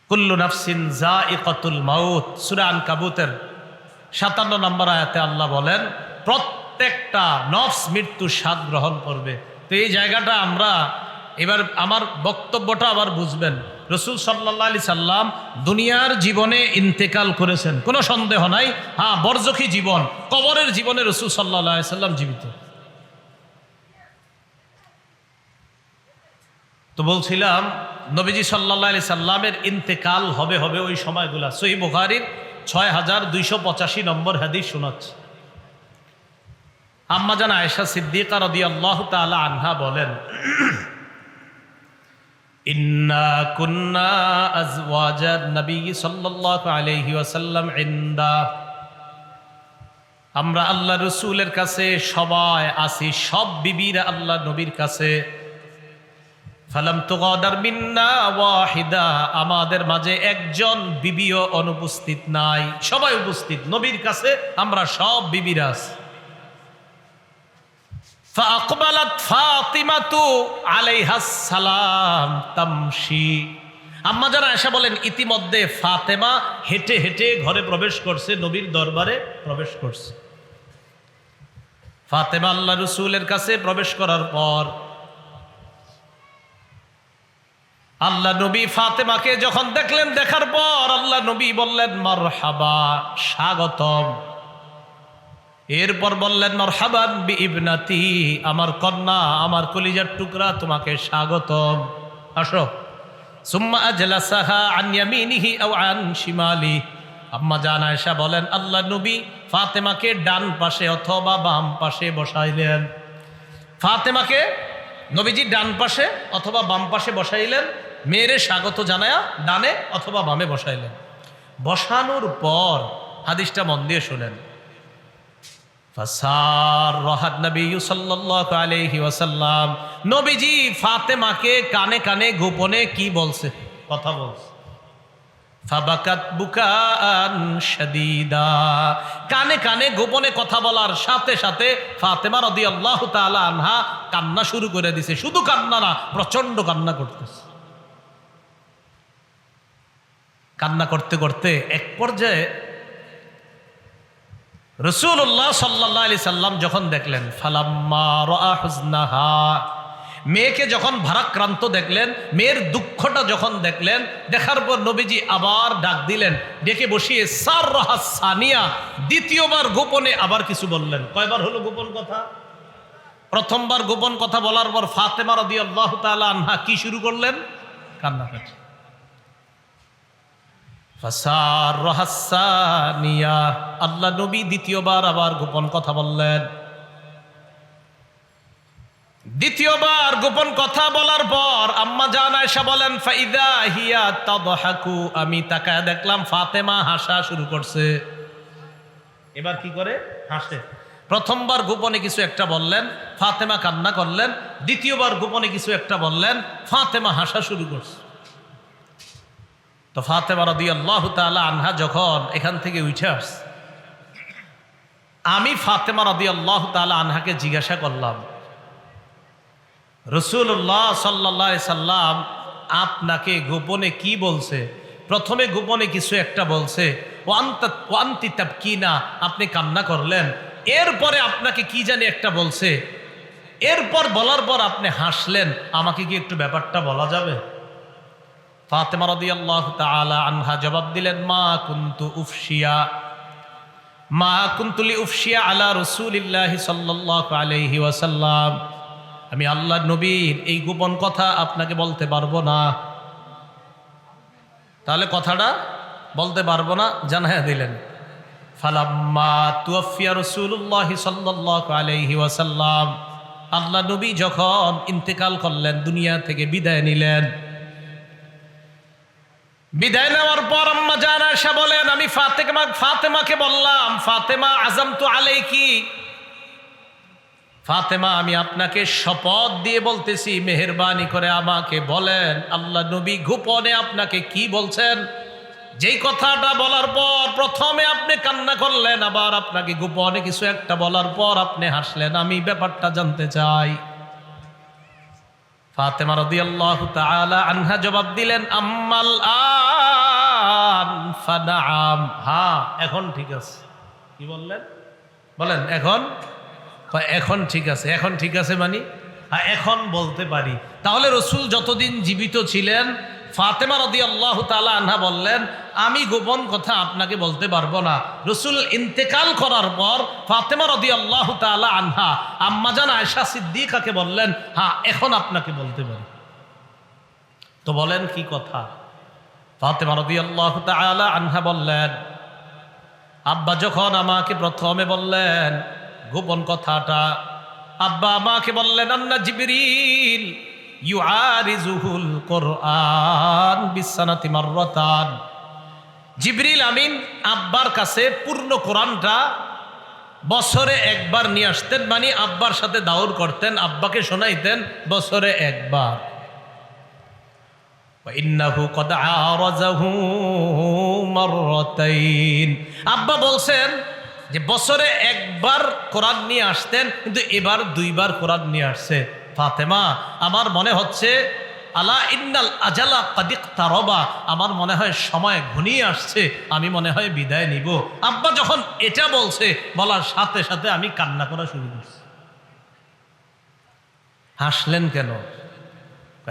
কুল্লু নাফসিন যায়িকাতুল মাউত, সূরা আনকাবুতের 57 নম্বর আয়াতে আল্লাহ বলেন প্রত্যেকটা নফস মৃত্যুর স্বাদ গ্রহণ করবে। তো এই জায়গাটা আমরা এবার আমার বক্তব্যটা আবার বুঝবেন। রাসূল সাল্লাল্লাহু আলাইহি সাল্লাম দুনিয়ার জীবনে ইন্তেকাল করেছেন, কোনো সন্দেহ নাই। হ্যাঁ, বরজখী জীবন, কবরের জীবনে রাসূল সাল্লাল্লাহু আলাইহি সাল্লাম জীবিত। তো বলছিলাম নবীজি সাল্লাল্লাহু আলাইহি সাল্লামের ইন্তেকাল হবে ওই সময়গুলা সহিহ বুখারীর 6285 নম্বর হাদিস শোনাচ্ছে। আম্মা জান আয়েশা সিদ্দিকা রাদিয়াল্লাহু তাআলা আনহা বলেন, ইন্না কুন্না আজওয়াজান নবী সাল্লাল্লাহু আলাইহি ওয়াসাল্লাম ইনদা, আমরা আল্লাহ রাসূলের কাছে সবাই আছি, সব বিবিরা আল্লাহ নবীর কাছে। ফালাম তুগাদার মিন্না ওয়াহিদা, আমাদের মাঝে একজন বিবিও অনুপস্থিত নাই, সবাই উপস্থিত নবীর কাছে, আমরা সব বিবিরা আছি। ফাআকবালাত ফাতিমাতু আলাইহাস সালাম তামশি, আম্মা জান আয়েশা বলেন ইতিমধ্যে ফাতেমা হেঁটে হেঁটে ঘরে প্রবেশ করছে, নবীর দরবারে প্রবেশ করছে। ফাতেমা আল্লাহ রাসূলের কাছে প্রবেশ করার পর আল্লাহ নবী ফাতেমাকে যখন দেখলেন, দেখার পর আল্লাহ নবী বললেন মারহাবা, স্বাগতম। এরপর বললেন মারহাবান বি ইবনাতি, আমার কন্যা, আমার কলিজার টুকরা, তোমাকে স্বাগতম, আসো। সুম্মা আজলাসাহা আন ইয়ামিনিহি আও আন শিমালি, আম্মা জান আয়েশা বলেন আল্লাহ নবী ফাতেমাকে ডান পাশে অথবা বাম পাশে বসাইলেন। ফাতেমাকে নবীজি ডান পাশে অথবা বাম পাশে বসাইলেন, মেয়েরে স্বাগত জানায়া ডানে অথবা বামে বসাইলেন। বসানোর পর হাদিসটা মন দিয়ে শুনেন, ফাসাররাহাত নবী সাল্লাল্লাহু আলাইহি ওয়াসাল্লাম, নবীজি ফাতেমাকে কানে কানে গোপনে কি বলছে, কথা বলছে। ফাবাকাত বুকাআন শাদীদা, কানে কানে গোপনে কথা বলার সাথে সাথে ফাতেমা রাদিয়াল্লাহু তাআলা আনহা কান্না শুরু করে দিছে। শুধু কান্না না, প্রচন্ড কান্না করতেছে। কান্না করতে করতে এক পর্যায়ে রাসূলুল্লাহ সাল্লাল্লাহু আলাইহি সাল্লাম যখন দেখলেন, ফালাম্মা রাআ হুজনাহা, মেয়েকে যখন ভারাক্রান্ত দেখলেন, মেয়ের দুঃখটা যখন দেখলেন, দেখার পর নবীজি আবার ডাক দিলেন, ডেকে বসিয়ে সাররাহা সানিয়া, দ্বিতীয়বার গোপনে আবার কিছু বললেন। কয়বার হলো গোপন কথা? প্রথমবার গোপন কথা বলার পর ফাতেমা রাদিয়াল্লাহু তাআলা আনহা কি শুরু করলেন? কান্নাকাটি। ফাসাররাহা সানিয়া, আল্লাহ নবী দ্বিতীয়বার আবার গোপন কথা বললেন। দ্বিতীয়বার গোপন কথা বলার পর আম্মা জান আয়েশা বলেন ফাইদা হিয়া তাদহাকু, আমি তাকায় দেখলাম ফাতেমা হাসা শুরু করছে। এবার কি করে? হাসে। প্রথমবার গোপনে কিছু একটা বললেন, ফাতেমা কান্না করলেন। দ্বিতীয়বার গোপনে কিছু একটা বললেন, ফাতেমা হাসা শুরু করছে। তো ফাতেমা রাদিয়াল্লাহু তাআলা আনহা যখন এখান থেকে উঠে আসছে, আমি ফাতেমা রাদিয়াল্লাহু তাআলা আনহাকে জিজ্ঞাসা করলাম, রাসূলুল্লাহ সাল্লাল্লাহু আলাইহি সাল্লাম আপনাকে গোপনে কি বলছে? প্রথমে গোপনে কিছু একটা বলছে, ওয়ান্তি তাবকিনা, আপনি কান্না করলেন। এরপরে আপনাকে কি জানি একটা বলছে, এরপর বলার পর আপনি হাসলেন। আমাকে কি একটু ব্যাপারটা বলা যাবে? ফাতেমা রাদিয়াল্লাহু তাআলা আনহা জবাব দিলেন, মা কুনতু লিউফশিয়া আলা রাসূলিল্লাহি সাল্লাল্লাহু আলাইহি ওয়াসাল্লাম, আমি আল্লাহর নবীর এই গোপন কথা আপনাকে বলতে পারবো না। তাহলে কথাটা বলতে পারবো না, জানায়া দিলেন। ফালাম্মা তুওয়াফিয়া রাসূলুল্লাহি সাল্লাল্লাহু আলাইহি ওয়াসাল্লাম, আল্লাহ নবী যখন ইন্তেকাল করলেন, দুনিয়া থেকে বিদায় নিলেন, বিদায় নেওয়ার পর আম্মা জান আয়েশা বলেন, আমি ফাতেমাকে বললাম, ফাতেমা আযামতু আলাইকি, ফাতেমা আমি আপনাকে শপথ দিয়ে বলতেছি, মেহেরবানি করে আমাকে বলেন আল্লাহ নবী গোপনে আপনাকে কি বলছেন। যেই কথাটা বলার পর প্রথমে আপনি কান্না করলেন, আবার আপনাকে গোপনে কিছু একটা বলার পর আপনি হাসলেন, আমি ব্যাপারটা জানতে চাই। ফাতেমা রাদিয়াল্লাহু তাআলা আনহা জবাব দিলেন, আম্মাল নাআম, হ্যাঁ এখন ঠিক আছে। কি বললেন? বলেন এখন। এখন ঠিক আছে। এখন ঠিক আছে মানে হ্যাঁ এখন বলতে পারি। তাহলে রসুল যতদিন জীবিত ছিলেন ফাতেমা রাদিয়াল্লাহু তাআলা আনহা বললেন আমি গোপন কথা আপনাকে বলতে পারবো না। রসুল ইন্তেকাল করার পর ফাতেমা রাদিয়াল্লাহু তাআলা আনহা আম্মাজান আয়েশা সিদ্দিকাকে বললেন হ্যাঁ এখন আপনাকে বলতে পারি। তো বলেন কি কথা? ফাতেমা রাদিয়াল্লাহু তাআলা আনহা বললেন আব্বা যখন আমাকে প্রথমে বললেন গোপন কথাটা, আব্বা আমাকে বললেন আন্না জিবরিল ইউআরিজুহুল কুরআন বিসসানাতি মাররাতান। জিবরিল আমিন আব্বার কাছে পূর্ণ কোরআনটা বছরে একবার নিয়ে আসতেন, মানে আব্বার সাথে দাউর করতেন, আব্বাকে শোনাইতেন বছরে একবার। ইন্নাহু কদ আরাজাহু মাররাতাইন। আব্বা বলছেন যে বছরে একবার কোরআন নিয়ে আসতেন, কিন্তু এবার দুইবার কোরআন নিয়ে আসছে। ফাতেমা আমার মনে হচ্ছে আলা ইন্নাল আজালা কাদ ইকতারাবা, আমার মনে হয় সময় ঘনিয়ে আসছে, আমি মনে হয় বিদায় নিব। আব্বা যখন এটা বলছে বলার সাথে সাথে আমি কান্না করা শুরু করছি। হাসলেন কেন?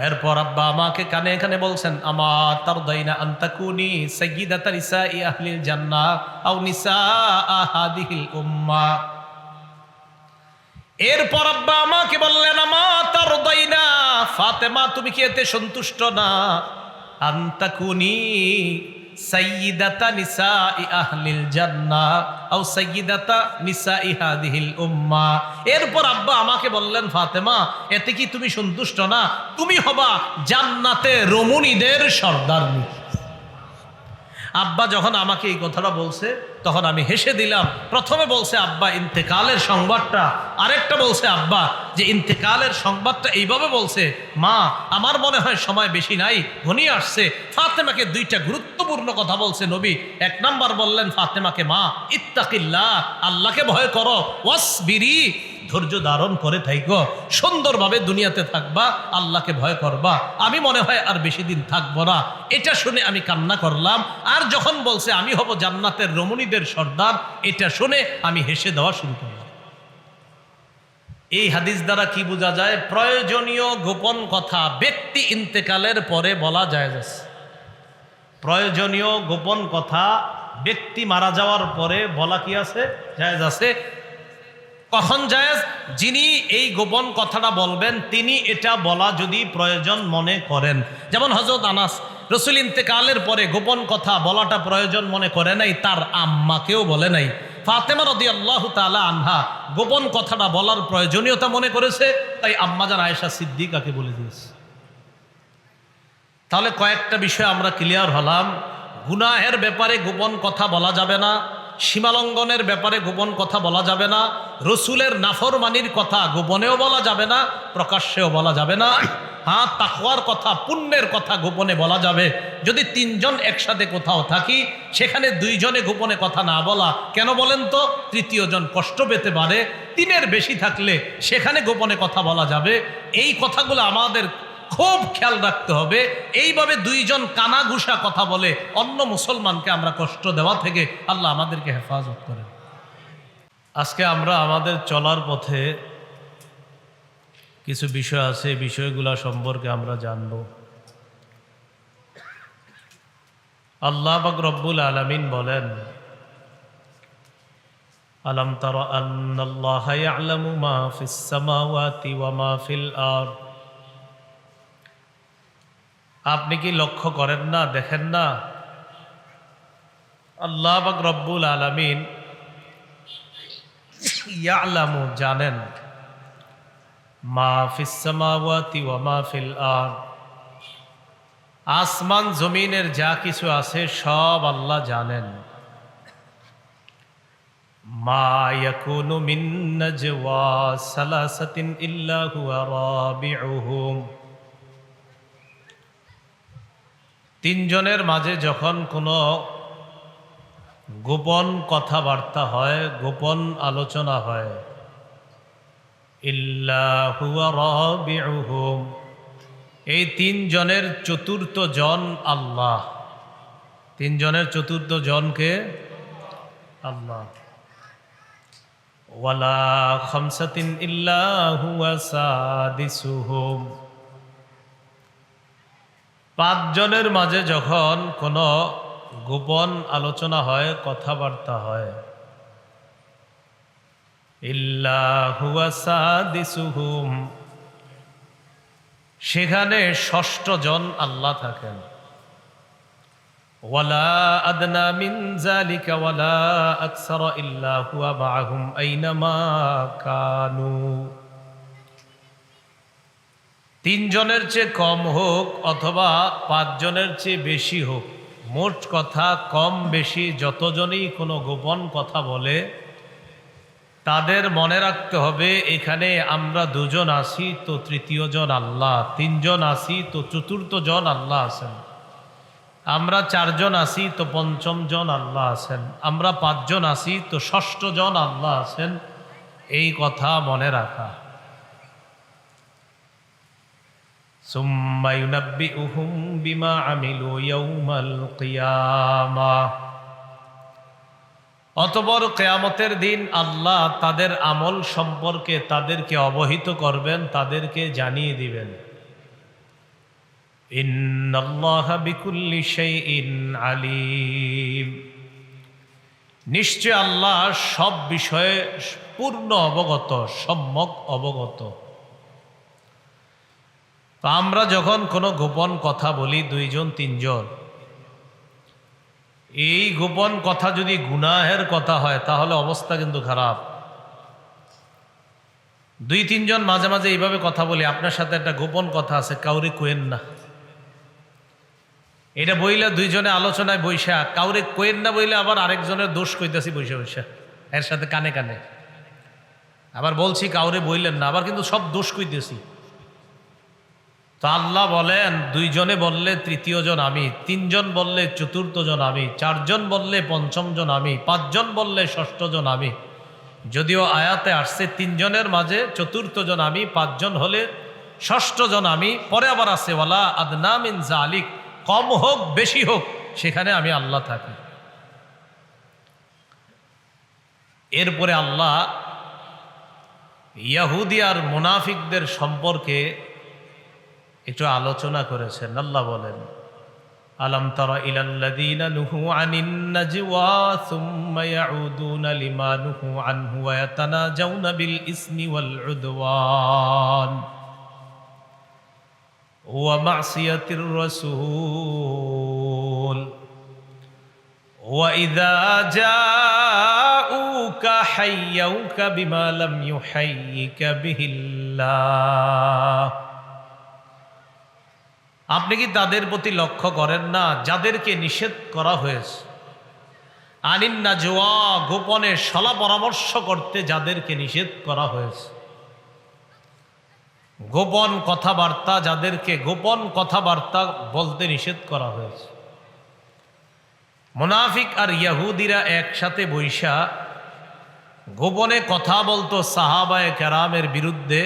এরপর আব্বা আমাকে কানে কানে বলছেন আমা তারদাইনা আন তাকুনি সাইয়্যিদাতা নিসাই আহলিল জান্নাহ আও নিসা হাদিহিল উম্মাহ। এরপর আব্বা আমাকে বললেন আমা তারদাইনা, ফাতেমা তুমি কি এতে সন্তুষ্ট না? আন তাকুনি সাইয়্যিদাতা নিসাই আহলিল জান্নাহ আও সাইয়্যিদাতা নিসাই হাদিহিল উম্মাহ। এরপর আব্বা আমাকে বললেন ফাতেমা এতে কি তুমি সন্তুষ্ট না? তুমি হবা জান্নাতে রমণীদের সর্দারনী। আব্বা যখন আমাকে এই কথাটা বলছে তখন আমি হেসে দিলাম। প্রথমে বলছে আব্বা ইন্তেকালের সংবাদটা, আরেকটা বলছে আব্বা যে ইন্তেকালের সংবাদটা এইভাবে বলছে মা আমার মনে হয় সময় বেশি নাই, ঘনিয়ে আসছে। ফাতেমাকে দুইটা গুরুত্বপূর্ণ কথা বলছে নবী। এক নাম্বার বললেন ফাতেমাকে মা ইত্তাকিল্লাহ, আল্লাহকে ভয় করো, ওয়াসবিরি, ধৈর্য ধারণ করে থাইকো, সুন্দরভাবে দুনিয়াতে থাকবা, আল্লাহকে ভয় করবা। আমি মনে হয় আর বেশি দিন থাকবো না। এটা শুনে আমি কান্না করলাম। আর যখন বলছে আমি হব জান্নাতের রমণীদের সর্দার, এটা শুনে আমি হেসে দেওয়া শুরু করলাম। এই হাদিস দ্বারা কি বোঝা যায়? প্রয়োজনীয় গোপন কথা ব্যক্তি ইন্তেকালের পরে বলা যায়। প্রয়োজনীয় গোপন কথা ব্যক্তি মারা যাওয়ার পরে বলা কি আছে? জায়েজ আছে। কখন জায়েজ? যিনি এই গোপন কথাটা বলবেন তিনি এটা বলা যদি প্রয়োজন মনে করেন। যেমন হযরত আনাস রাসূল ইন্তেকালের পরে গোপন কথা বলাটা প্রয়োজন মনে করে নাই, তার আম্মাকেও বলে নাই। ফাতেমা রাদিয়াল্লাহু তাআলা আনহা গোপন কথাটা বলার প্রয়োজনীয়তা মনে করেছে, তাই আম্মাজান আয়েশা সিদ্দিকাকে বলে দিয়েছে। তাহলে কয়েকটা বিষয় আমরা ক্লিয়ার হলাম। গুনাহের ব্যাপারে গোপন কথা বলা যাবে না, সীমালঙ্ঘনের ব্যাপারে গোপন কথা বলা যাবে না, রসুলের নাফরমানির কথা গোপনেও বলা যাবে না, প্রকাশ্যেও বলা যাবে না। হ্যাঁ, তাকওয়ার কথা, পুণ্যের কথা গোপনে বলা যাবে। যদি তিনজন একসাথে কোথাও থাকি সেখানে দুইজনে গোপনে কথা না বলা, কেন বলেন তো? তৃতীয় জন কষ্ট পেতে পারে। তিনের বেশি থাকলে সেখানে গোপনে কথা বলা যাবে। এই কথাগুলো আমাদের খুব খেয়াল রাখতে হবে। এইভাবে দুইজন কানাঘুষা কথা বলে অন্য মুসলমানকে আমরা কষ্ট দেওয়া থেকে আল্লাহ আমাদেরকে হেফাজত করেন। আজকে আমরা আমাদের চলার পথে কিছু বিষয় আছে, বিষয়গুলো সম্পর্কে আমরা জানব। আল্লাহ পাক রব্বুল আলামিন বলেন আলাম তারা আন্নাল্লাহা ইয়ালামু মা ফিস সামাওয়াতি ওয়া মা ফিল আরদ। আপনি কি লক্ষ্য করেন না, দেখেন না? আল্লাহ পাক রব্বুল আলামিন ইয়ালামু, জানেন, মা ফিস সামাওয়াতি ওয়া মা ফিল আরদ, আসমান জমিনের যা কিছু আছে সব আল্লাহ জানেন। মা ইয়াকুনু মিন নাজওয়া সালাসাতিন ইল্লা হুয়া রাবিউহুম, তিনজনের মাঝে যখন কোনো গোপন কথাবার্তা হয়, গোপন আলোচনা হয়, ইল্লা হুয়া রাবিউহুম, এই তিনজনের চতুর্থ জন আল্লাহ। তিনজনের চতুর্থ জনকে আল্লাহ। ওয়ালা খামসাতিন ইল্লা হুয়া সাদিসুহুম, পাঁচজনের মাঝে যখন কোনো গোপন আলোচনা হয়, কথাবার্তা হয়, ইল্লা হুয়া সাদিসুহুম, সেখানে ষষ্ঠ জন আল্লাহ থাকেন। ওয়ালা আদনা মিন যালিকা ওয়ালা আকসারা ইল্লা হুয়া মাআহুম আইনামা কানু, তিনজনের চেয়ে কম হোক অথবা পাঁচজনের চেয়ে বেশি হোক, মোট কথা কম বেশি যতজনই কোনো গোপন কথা বলে, তাদের মনে রাখতে হবে এখানে আমরা দুজন আছি তো তৃতীয় জন আল্লাহ, তিনজন আছি তো চতুর্থ জন আল্লাহ আছেন, আমরা চারজন আছি তো পঞ্চম জন আল্লাহ আছেন, আমরা পাঁচজন আছি তো ষষ্ঠ জন আল্লাহ আছেন। এই কথা মনে রাখা। সুম্মা ইউনাব্বিউহুম বিমা আমিলু ইয়াউমাল কিয়ামাহ, অতঃপর কিয়ামতের দিন আল্লাহ তাদের আমল সম্পর্কে তাদেরকে অবহিত করবেন, তাদেরকে জানিয়ে দিবেন। ইন্নাল্লাহা বিকুল্লি শাইইন আলিম, নিশ্চয় আল্লাহ সব বিষয়ে পূর্ণ অবগত, সম্যক অবগত। তো আমরা যখন কোনো গোপন কথা বলি দুইজন তিনজন, এই গোপন কথা যদি গুনাহের কথা হয় তাহলে অবস্থা কিন্তু খারাপ। দুই তিনজন মাঝে মাঝে এইভাবে কথা বলি, আপনার সাথে একটা গোপন কথা আছে, কাউরে কোয়েন না, এটা বইলে দুইজনে আলোচনায় বৈশা, কাউরে কোয়েন না বইলে আবার আরেকজনের দোষ কইতেছি বৈশা বৈশা, এর সাথে কানে কানে আবার বলছি কাউরে বইলেন না, আবার কিন্তু সব দোষ কইতেছি। তো আল্লাহ বলেন দুইজনে বললে তৃতীয় জন আমি, তিনজন বললে চতুর্থ জন আমি, চারজন বললে পঞ্চম জন আমি, পাঁচজন বললে ষষ্ঠ জন আমি। যদিও আয়াতে আসছে তিনজনের মাঝে চতুর্থ জন আমি, পাঁচজন হলে ষষ্ঠ জন আমি, পরে আবার আছে ওয়ালা আদনা মিন যালিক, কম হোক বেশি হোক সেখানে আমি আল্লাহ থাকি। এরপরে আল্লাহ ইহুদি আর মুনাফিকদের সম্পর্কে একটু আলোচনা করেছেন। আল্লাহ বলেন আলাম তারা ইলাল্লাযীনা নুহু আনিন নাজওয়া সুম্মা ইয়াউদুনা লিমা নুহু আনহু ওয়া ইয়াতানাজাউনা বিল ইসমি ওয়াল উদওয়ান ওয়া মাসিয়াতির রাসূল ওয়া ইযা জাউকা হাইয়ুকা বিমা লাম ইউহাইয়িকা বিহিল্লাহ, আপনি কি তাদের প্রতি লক্ষ্য করেন না যাদেরকে নিষেধ করা হয়েছে, আনিন নাজওয়া, গোপনে সলা পরামর্শ করতে যাদেরকে নিষেধ করা হয়েছে, গোপন কথাবার্তা, যাদেরকে গোপন কথাবার্তা বলতে নিষেধ করা হয়েছে। মুনাফিক আর ইহুদিরা একসাথে বৈশা গোপনে কথা বলতো সাহাবায়ে কেরামের বিরুদ্ধে,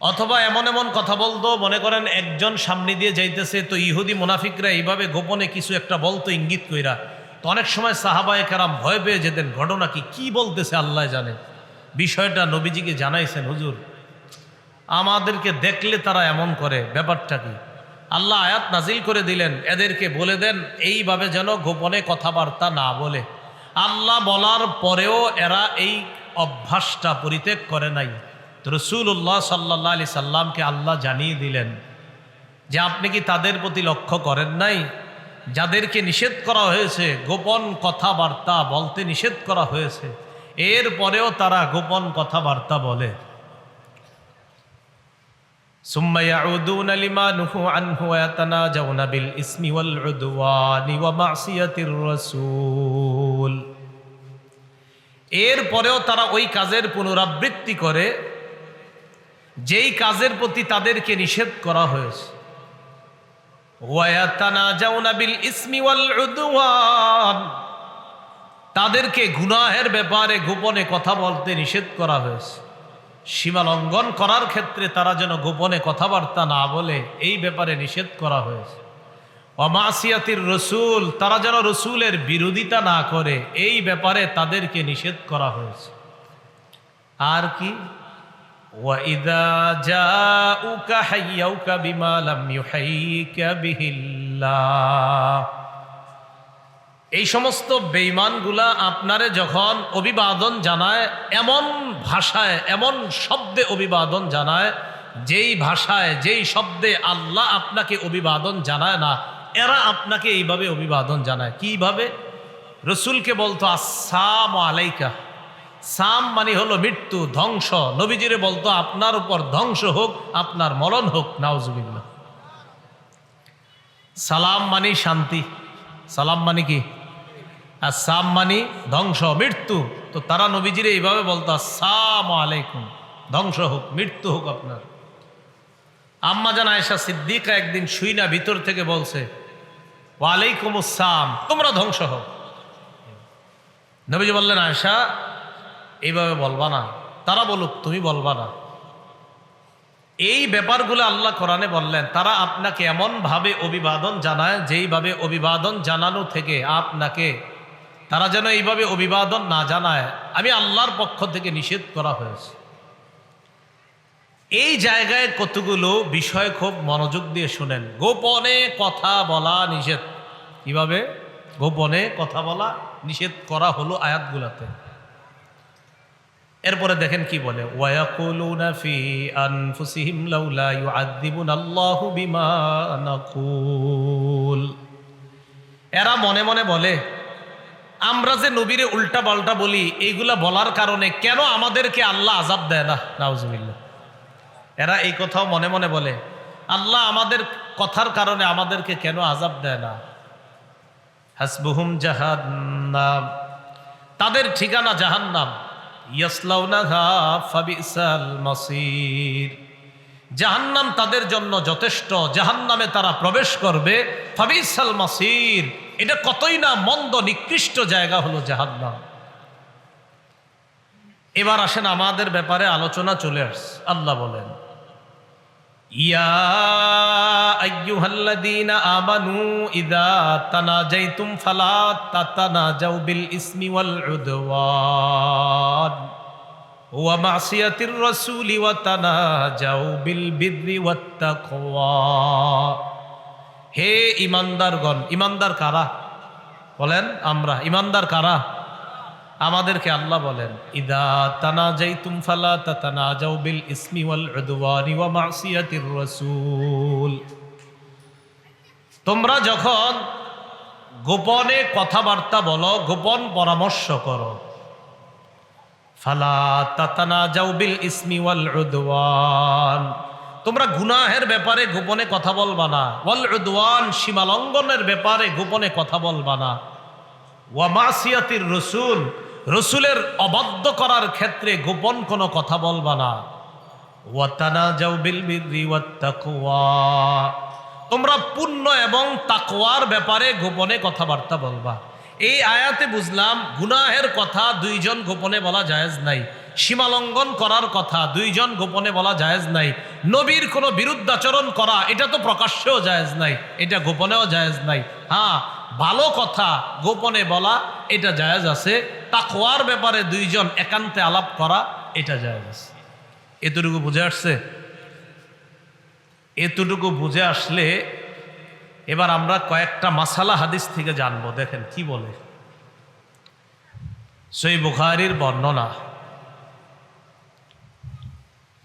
অথবা এমন এমন কথা বলতো, মনে করেন একজন সামনে দিয়ে যাইতেছে তো ইহুদি মুনাফিকরা এইভাবে গোপনে কিছু একটা বলতো ইঙ্গিত কইরা, তো অনেক সময় সাহাবায়ে কেরাম ভয় পেয়ে যেতেন, ঘটনা কি বলতেছে আল্লাহ জানে। বিষয়টা নবীজিকে জানাইছেন, হুজুর আমাদেরকে দেখলে তারা এমন করে, ব্যাপারটা কি? আল্লাহ আয়াত নাজিল করে দিলেন এদেরকে বলে দেন এইভাবে যেন গোপনে কথাবার্তা না বলে। আল্লাহ বলার পরেও এরা এই অভ্যাসটা পরিত্যাগ করে নাই। তো রাসূলুল্লাহ সাল্লাল্লাহু আলাইহি সাল্লামকে আল্লাহ জানিয়ে দিলেন যে আপনি কি তাদের প্রতি লক্ষ্য করেন নাই যাদেরকে নিষেধ করা হয়েছে, গোপন কথাবার্তা বলতে নিষেধ করা হয়েছে, এরপরেও তারা গোপন কথাবার্তা বলে। সুম্মা ইয়াউদুনা লিমা নুহু আনহু ওয়া ইয়াতানাজাউনা বিল ইসমি ওয়াল উদওয়ানি ওয়া মাসিয়াতির রাসূল, এরপরেও তারা ওই কাজের পুনরাবৃত্তি করে যেই কাজের প্রতি তাদেরকে নিষেধ করা হয়েছে। ওয়া ইয়াতানাজাউনা বিল ইসমি ওয়াল উদওয়ান, তাদেরকে গুনাহের ব্যাপারে গোপনে কথা বলতে নিষেধ করা হয়েছে। সীমা লঙ্ঘন করার ক্ষেত্রে তারা যেন গোপনে কথাবার্তা না বলে এই ব্যাপারে নিষেধ করা হয়েছে। ওয়ামাসিয়াতির রসুল, তারা যেন রসুলের বিরোধিতা না করে, এই ব্যাপারে তাদেরকে নিষেধ করা হয়েছে। আর কি, ওয়াইদা জাউকা হাইয়াউকা বিমা লাম ইউহাইকা বিহিল্লাহ, এই সমস্ত বেঈমানগুলা আপনারে যখন অভিবাদন জানায়, এমন ভাষায় এমন শব্দে অভিবাদন জানায়, যেই ভাষায় যেই শব্দে আল্লাহ আপনাকে অভিবাদন জানায় না, এরা আপনাকে এইভাবে অভিবাদন জানায়। কিভাবে? রসুলকে বলতো আসসালামু আলাইকা, সাম মানে হলো মৃত্যু, ধ্বংস। নবীজিরে বলতো আপনার উপর ধ্বংস হোক, আপনার মরণ হোক, নাউজুবিল্লাহ। সালাম মানে শান্তি, সালাম মানে কি? আর সাম মানে ধ্বংস, মৃত্যু। তো তারা নবীজিরে এইভাবে বলতো আসসালামু আলাইকুম, ধ্বংস হোক, মৃত্যু হোক আপনার। আম্মা জান আয়েশা সিদ্দিকা একদিন শুই না ভিতর থেকে বলছে ওয়ালাইকুম আসসালাম, তোমরা ধ্বংস হোক। নবীজি বললেন আয়েশা এইভাবে বলবা না, তারা বলুক, তুমি বলবা না। এই ব্যাপারগুলো আল্লাহ কোরআনে বললেন, তারা আপনাকে এমনভাবে অভিবাদন জানায়, যেইভাবে অভিবাদন জানানো থেকে আপনাকে তারা যেন এইভাবে অভিবাদন না জানায়, আমি আল্লাহর পক্ষ থেকে নিষেধ করা হয়েছে। এই জায়গায় কতগুলো বিষয় খুব মনোযোগ দিয়ে শুনেন। গোপনে কথা বলা নিষেধ। কিভাবে গোপনে কথা বলা নিষেধ করা হলো আয়াতগুলোতে। এরপরে দেখেন কি বলে, ওয়ায়াকুলুনা ফি আনফুসিহিম লাউলা ইউআযযিবুনাল্লাহু বিমা নাকুল, এরা মনে মনে বলে আমরা যে নবীরে উল্টা পাল্টা বলি, এইগুলা বলার কারণে কেন আমাদেরকে আল্লাহ আযাব দেয় না। নাউজুবিল্লাহ। এরা এই কথাও মনে মনে বলে, আল্লাহ আমাদের কথার কারণে আমাদেরকে কেন আযাব দেয় না। হাসবুহুম জাহান্নাম, তাদের ঠিকানা জাহান্নাম। ইয়াসলাউনাহা ফাবিসাল মাসির, জাহান্নাম তাদের জন্য যথেষ্ট, জাহান্নামে তারা প্রবেশ করবে। ফাবিসাল মাসির, এটা কতই না মন্দ নিকৃষ্ট জায়গা হলো জাহান্নাম। এবার আসেন আমাদের ব্যাপারে আলোচনা চলে আসছে। আল্লাহ বলেন, ইয়া আইয়ুহাল্লাযীনা আমানু ইযা তানাজাইতুম ফালা তাতানাজাউ বিল ইসমি ওয়াল উদওয়ান ওয়া মাসিয়াতির রাসূলি ওয়া তানাজাউ বিল বিররি ওয়াত তাকওয়া। হে ঈমানদারগণ, ঈমানদার কারা? বলেন আমরা। ঈমানদার কারা? আমাদেরকে আল্লাহ বলেন, ইদা তানাজাইতুম ফালা তাতানাজাউ বিল ইসমি ওয়াল উদওয়ানি ওয়া মাসিয়াতির রাসূল, তোমরা যখন গোপনে কথাবার্তা বলো, গোপন পরামর্শ করো, ফালা তাতানাজাউ বিল ইসমি ওয়াল উদওয়ান, তোমরা গুনাহের ব্যাপারে গোপনে কথা বলবা না। ওয়াল উদওয়ান, সীমালঙ্ঘনের ব্যাপারে গোপনে কথা বলবা না। ওয়া মাসিয়াতির রাসূল, রসুলের অবাধ্য করার ক্ষেত্রে গোপন কোনো কথা বলবা না। ওয়া তানাজাউ বিল বিররি ওয়াত তাকওয়া, তোমরা পুণ্য এবং তাকওয়ার ব্যাপারে গোপনে কথাবার্তা বলবা। এই আয়াতে বুঝলাম গুনাহের কথা দুইজন গোপনে বলা জায়েজ নাই, সীমালঙ্ঘন করার কথা দুইজন গোপনে বলা জায়েজ নাই, নবীর কোনো বিরুদ্ধাচরণ করা এটা তো প্রকাশ্যেও জায়েজ নাই, এটা গোপনেও জায়েজ নাই। হ্যাঁ, ভালো কথা গোপনে বলা এটা জায়েজ আছে, তাকওয়ার ব্যাপারে দুইজন একান্তে আলাপ করা এটা জায়েজ আছে। এতটুকু বুঝে আসছে? এতটুকু বুঝে আসলে এবার আমরা কয়েকটা মাসালা হাদিস থেকে জানবো। দেখেন কি বলে। সহিহ বুখারীর বর্ণনা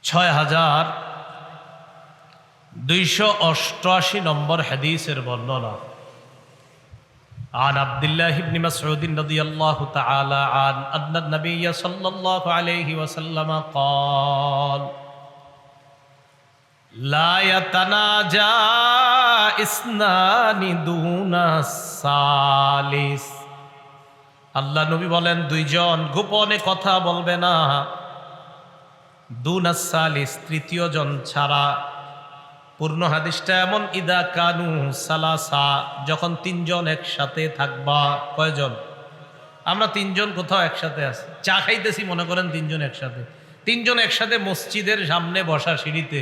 6288 নম্বর হাদিসের বর্ণনা। عن عبد الله بن مسعود رضي الله تعالى عنه أن النبي صلى الله عليه وسلم قال لا يتناجى اثنان دون الثالث, আল্লাহ নবী বলেন দুইজন গোপনে কথা বলবে না, দুন সালিস, তৃতীয় জন ছাড়া। পূর্ণ হাদিসটা এমন, ইদা কানু সালাসা, যখন তিনজন একসাথে থাকবা। কয়জন? আমরা তিনজন কোথাও একসাথে আছি, চা খাইতেছি, মনে করেন তিনজন একসাথে। তিনজন একসাথে মসজিদের সামনে বসা সিঁড়িতে,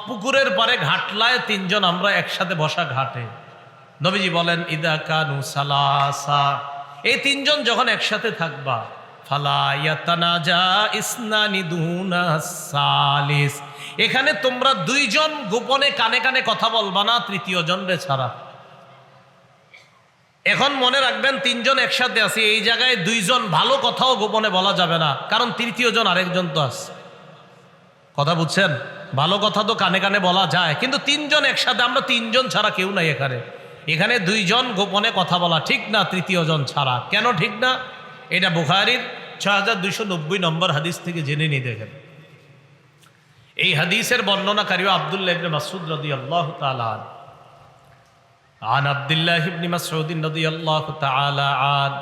পুকুরের পারে ঘাটলায় তিনজন আমরা একসাথে বসা ঘাটে। নবীজি বলেন ইদা কানু সালাসা, এই তিনজন যখন একসাথে থাকবা, ফালা ইয়াতানাজা ইসনানি দুনা সালিস, এখানে তোমরা দুইজন গোপনে কানে কানে কথা বলবা না তৃতীয় জনরে ছাড়া। এখন মনে রাখবেন, তিনজন একসাথে আছে, এই জায়গায় দুইজন ভালো কথাও গোপনে বলা যাবে না, কারণ তৃতীয় জন আরেকজন তো আছে। কথা বুঝছেন? ভালো কথা তো কানে কানে বলা যায়, কিন্তু তিনজন একসাথে, আমরা তিনজন ছাড়া কেউ নাই এখানে। এখানে দুইজন গোপনে কথা বলা ঠিক না তৃতীয় জন ছাড়া। কেন ঠিক না? এটা বুখারীর 6290 নম্বর হাদিস থেকে জেনে নিয়ে দেখেন। এই হাদিসের বর্ণনাকারী আব্দুল্লাহ ইবনে মাসউদ রাদিয়াল্লাহু তাআলা আনহু। عن عبد الله بن مسعود رضي الله تعالى عنه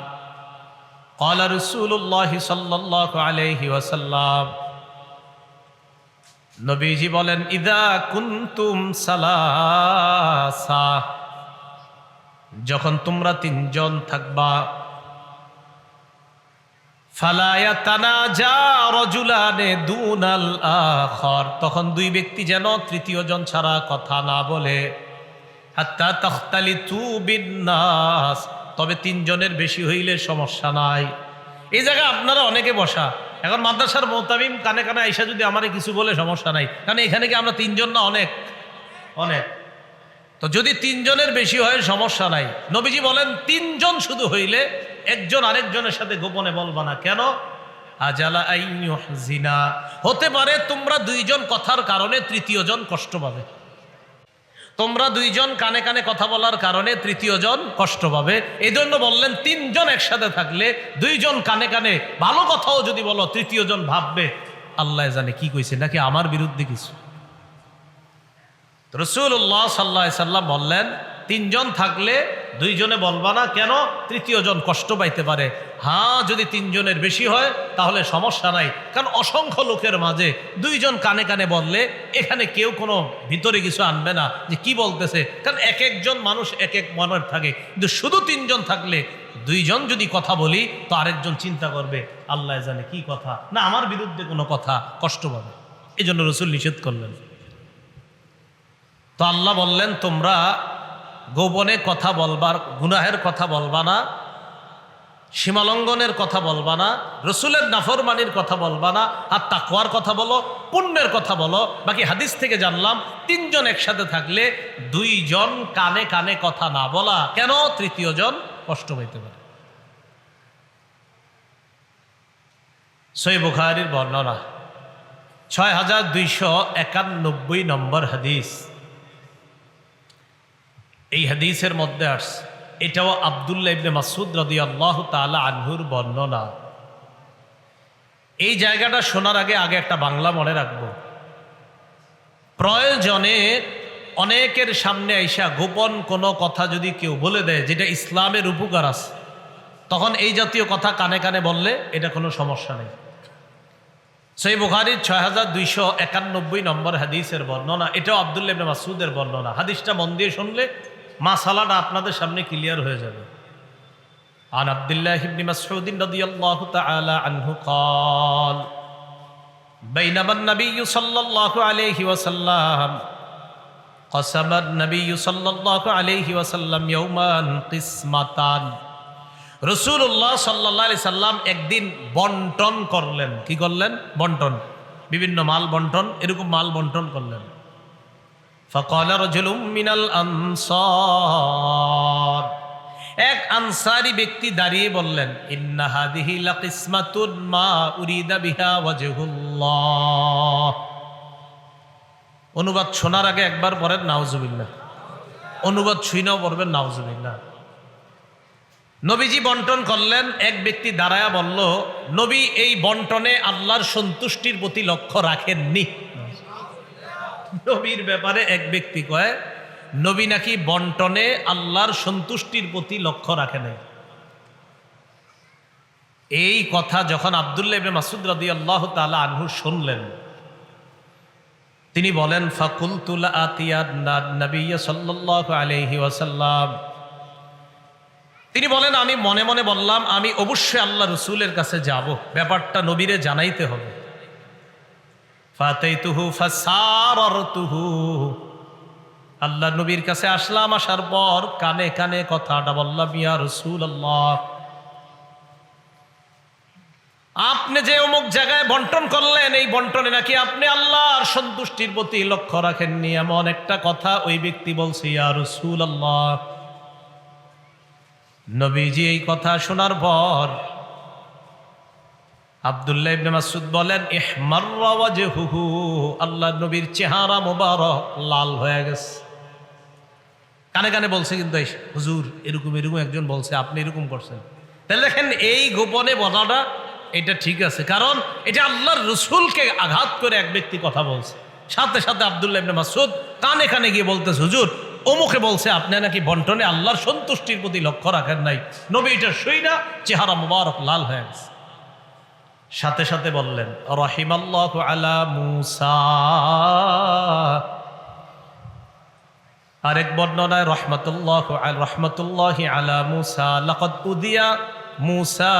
قال رسول الله صلى الله عليه وسلم, নবীজি বলেন ইদা কুনতুম সালাসা, যখন তোমরা তিনজন থাকবা, ফালা ইয়াতানাজা রাজুলানে দুনাল আখার, তখন দুই ব্যক্তি যেন তৃতীয় জন ছাড়া কথা না বলে, হাত্তা তাখতালিতু বিন্নাস, তবে তিনজনের বেশি হইলে সমস্যা নাই। এই জায়গায় আপনারা অনেকে বসা, এখন মাদ্রাসার মোতামিম কানে কানে আইসা যদি আমারে কিছু বলে সমস্যা নাই, কারণ এখানে কি আমরা তিনজন না অনেক অনেক, তো যদি তিনজনের বেশি হয় সমস্যা নাই। নবীজি বলেন তিনজন শুধু হইলে একজন আরেকজনের সাথে গোপনে বলবা না। কেন? আজালা আইয়ুহজিনা, হতে পারে তোমরা দুইজন কথার কারণে তৃতীয় জন কষ্ট পাবে, তোমরা দুইজন কানে কানে কথা বলার কারণে তৃতীয় জন কষ্ট পাবে। এই জন্য বললেন তিনজন একসাথে থাকলে দুইজন কানে কানে ভালো কথাও যদি বলো, তৃতীয় জন ভাববে আল্লাহ জানে কি কইছে, নাকি আমার বিরুদ্ধে কিছু। রাসূলুল্লাহ সাল্লাল্লাহু আলাইহি সাল্লাম বললেন তিনজন থাকলে দুইজনে বলবা না। কেন? তৃতীয় জন কষ্ট পাইতে পারে। হ্যাঁ, যদি তিনজনের বেশি হয় তাহলে সমস্যা নাই, কারণ অসংখ্য লোকের মাঝে দুইজন কানে কানে বললে এখানে কেউ কোনো ভিতরে কিছু আনবে না যে কি বলতেছে, কারণ এক একজন মানুষ এক এক মনের থাকে। কিন্তু শুধু তিনজন থাকলে দুইজন যদি কথা বলি তো আরেকজন চিন্তা করবে আল্লাহ জানে কি কথা, না আমার বিরুদ্ধে কোনো কথা, কষ্ট পাবে। এই জন্য রাসূল নিষেধ করলেন। তো আল্লাহ বললেন তোমরা গোপনে কথা বলবার, গুনাহের কথা বলবা না, সীমালঙ্ঘনের কথা বলবা না, রসুলের নাফরমানির কথা বলবা না, আর তাকওয়ার কথা বলো, পুণ্যের কথা বলো। বাকি হাদিস থেকে জানলাম তিনজন একসাথে থাকলে দুইজন কানে কানে কথা না বলা। কেন? তৃতীয় জন কষ্ট পাইতে পারে। সহিহ বুখারীর বর্ণনা 6291 নম্বর হাদিস। এই হাদিসের মধ্যে আসছে, এটাও আব্দুল্লাহ ইবনে মাসউদ রাদিয়াল্লাহু তাআলা আনহুর বর্ণনা। এই জায়গাটা শোনার আগে একটা বাংলা মনে রাখবো। প্রয়োজনে অনেকের সামনে আইসা গোপন কোনো কথা যদি কেউ বলে দেয় যেটা ইসলামের উপকার আছে, তখন এই জাতীয় কথা কানে কানে বললে এটা কোনো সমস্যা নেই। সহিহ বুখারীর 6291 নম্বর হাদিসের বর্ণনা। এটাও আব্দুল্লাহ ইবনে মাসউদের বর্ণনা। হাদিসটা মন দিয়ে শুনলে মাসালাটা আপনাদের সামনে ক্লিয়ার হয়ে যাবে। আন আব্দুল্লাহ ইবনে মাসউদ রাদিয়াল্লাহু তাআলা আনহু قال بينما النبي صلى الله عليه وسلم قسم النبي صلى الله عليه وسلم يوما قسمتان, রাসূলুল্লাহ সাল্লাল্লাহু আলাইহি সাল্লাম একদিন বন্টন করলেন। কি করলেন? বন্টন, বিভিন্ন মাল বন্টন, এরকম মাল বন্টন করলেন। ফাকালা রাজুলুম মিনাল আনসার, এক আনসারী ব্যক্তি দাঁড়িয়ে বললেন ইন্না হাদিহি লাকিসমাতুন মা উরিদা বিহা ওয়াজহুল্লাহ। অনুবাদ শোনার আগে একবার পড়েন নাউজুবিল্লাহ, অনুবাদ শুনেও পড়বেন নাউজুবিল্লাহ। নবীজি বন্টন করলেন, এক ব্যক্তি দাঁড়ায়া বলল নবী এই বন্টনে আল্লাহর সন্তুষ্টির প্রতি লক্ষ্য রাখেননি। নবীর ব্যাপারে এক ব্যক্তি কয় নবী নাকি বন্টনে আল্লাহর সন্তুষ্টির প্রতি লক্ষ্য রাখে নাই। এই কথা যখন আব্দুল্লাহ ইবনে মাসউদ রাদিয়াল্লাহু তাআলা আনহু শুনলেন, তিনি বলেন ফাকুলতু লা আতিয়ান নবী সাল্লাল্লাহু আলাইহি ওয়াসাল্লাম, তিনি বলেন আমি মনে মনে বললাম আমি অবশ্যই আল্লাহ রসুলের কাছে যাব, ব্যাপারটা নবীরে জানাইতে হবে। ফাতাইতুহু ফাসারারতুহু, আল্লাহ নবীর কাছে আসলাম, আসার পর কানে কানে কথাটা বললাম, ইয়া রাসূলুল্লাহ, আপনি যে অমুক জায়গায় বন্টন করলেন, এই বন্টনে নাকি আপনি আল্লাহর সন্তুষ্টির প্রতি লক্ষ্য রাখেননি, এমন একটা কথা ওই ব্যক্তি বলছে। ইয়া রাসূলুল্লাহ, নবীজি এই কথা শোনার পর আব্দুল্লাহ ইবনে মাসউদ বলেন, ইহমাররা ওয়াজহুহু, আল্লাহ নবীর চেহারা মোবারক লাল হয়ে গেছে। কানে কানে বলছে কিন্তু, হুজুর এরকম এরকম একজন বলছে, আপনি এরকম করছেন। তাহলে দেখেন, এই গোপনে বলাটা এটা ঠিক আছে, কারণ এটা আল্লাহর রসুলকে আঘাত করে এক ব্যক্তি কথা বলছে। সাথে সাথে আব্দুল্লাহ ইবনে মাসউদ কানে কানে গিয়ে বলতেছে, হুজুর অমুকে বলছে আপনি নাকি বন্টনে আল্লাহর সন্তুষ্টির প্রতি লক্ষ্য রাখেন নাই। নবী এটা শুই না, চেহারা মুবারক লাল হয়ে গেছে। সাথে সাথে বললেন, রাহিমাল্লাহু আলা মূসা। আরেক বর্ণনায় রহমাতুল্লাহি আলা মূসা, লাকাদ উদিয়া মূসা।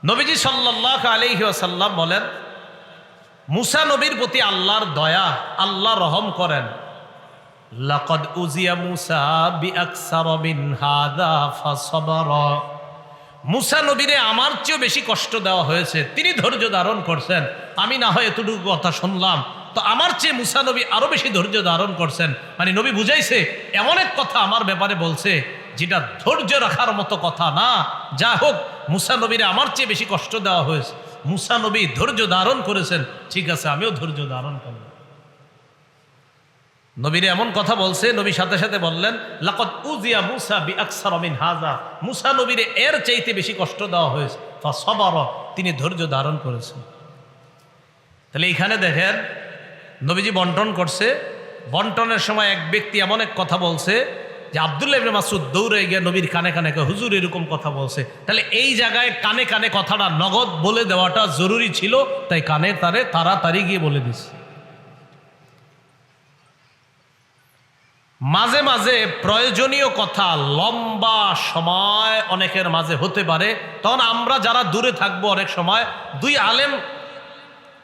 নবীজি সাল্লাল্লাহু আলাইহি ওয়াসাল্লাম বলেন, মূসা নবীর প্রতি আল্লাহর দয়া, আল্লাহ রহম করেন। লাকাদ উজিয়া মূসা বিআকসার মিন হাযা ফাসাবারা। মূসা নবীরে আমার চেয়েও বেশি কষ্ট দেওয়া হয়েছে, তিনি ধৈর্য ধারণ করছেন। আমি না হয় এতটুকু কথা শুনলাম, তো আমার চেয়ে মূসা নবী আরো বেশি ধৈর্য ধারণ করছেন। মানে নবী বুঝাইছে, এমন এক কথা আমার ব্যাপারে বলছে যেটা ধৈর্য রাখার মতো কথা না। যা হোক, মূসা নবীরে আমার চেয়ে বেশি কষ্ট দেওয়া হয়েছে, মূসা নবী ধৈর্য ধারণ করেছেন, ঠিক আছে আমিও ধৈর্য ধারণ করব। নবীরে এমন কথা বলছে, নবী সাথে সাথে বললেন, লাকাদ উজিয়া মূসা বিআকসার মিন হাযা। মূসা নবীরে এর চাইতে বেশি কষ্ট দেওয়া হয়েছে, ফাসাবারা, তিনি ধৈর্য ধারণ করেছেন। তাহলে এইখানে দেখেন, নবীজি বন্টন করছে, বন্টনের সময় এক ব্যক্তি এমন এক কথা বলছে যে আব্দুল্লাহ ইবনে মাসউদ দৌড়ে গিয়ে নবীর কানে কানে, হুজুর এরকম কথা বলছে। তাহলে এই জায়গায় কানে কানে কথাটা নগদ বলে দেওয়াটা জরুরি ছিল, তাই কানে তারে তাড়াতাড়ি গিয়ে বলে দিচ্ছে। মাঝে মাঝে প্রয়োজনীয় কথা লম্বা সময় অনেকের মাঝে হতে পারে, তখন আমরা যারা দূরে থাকবো অনেক সময় দুই আলেম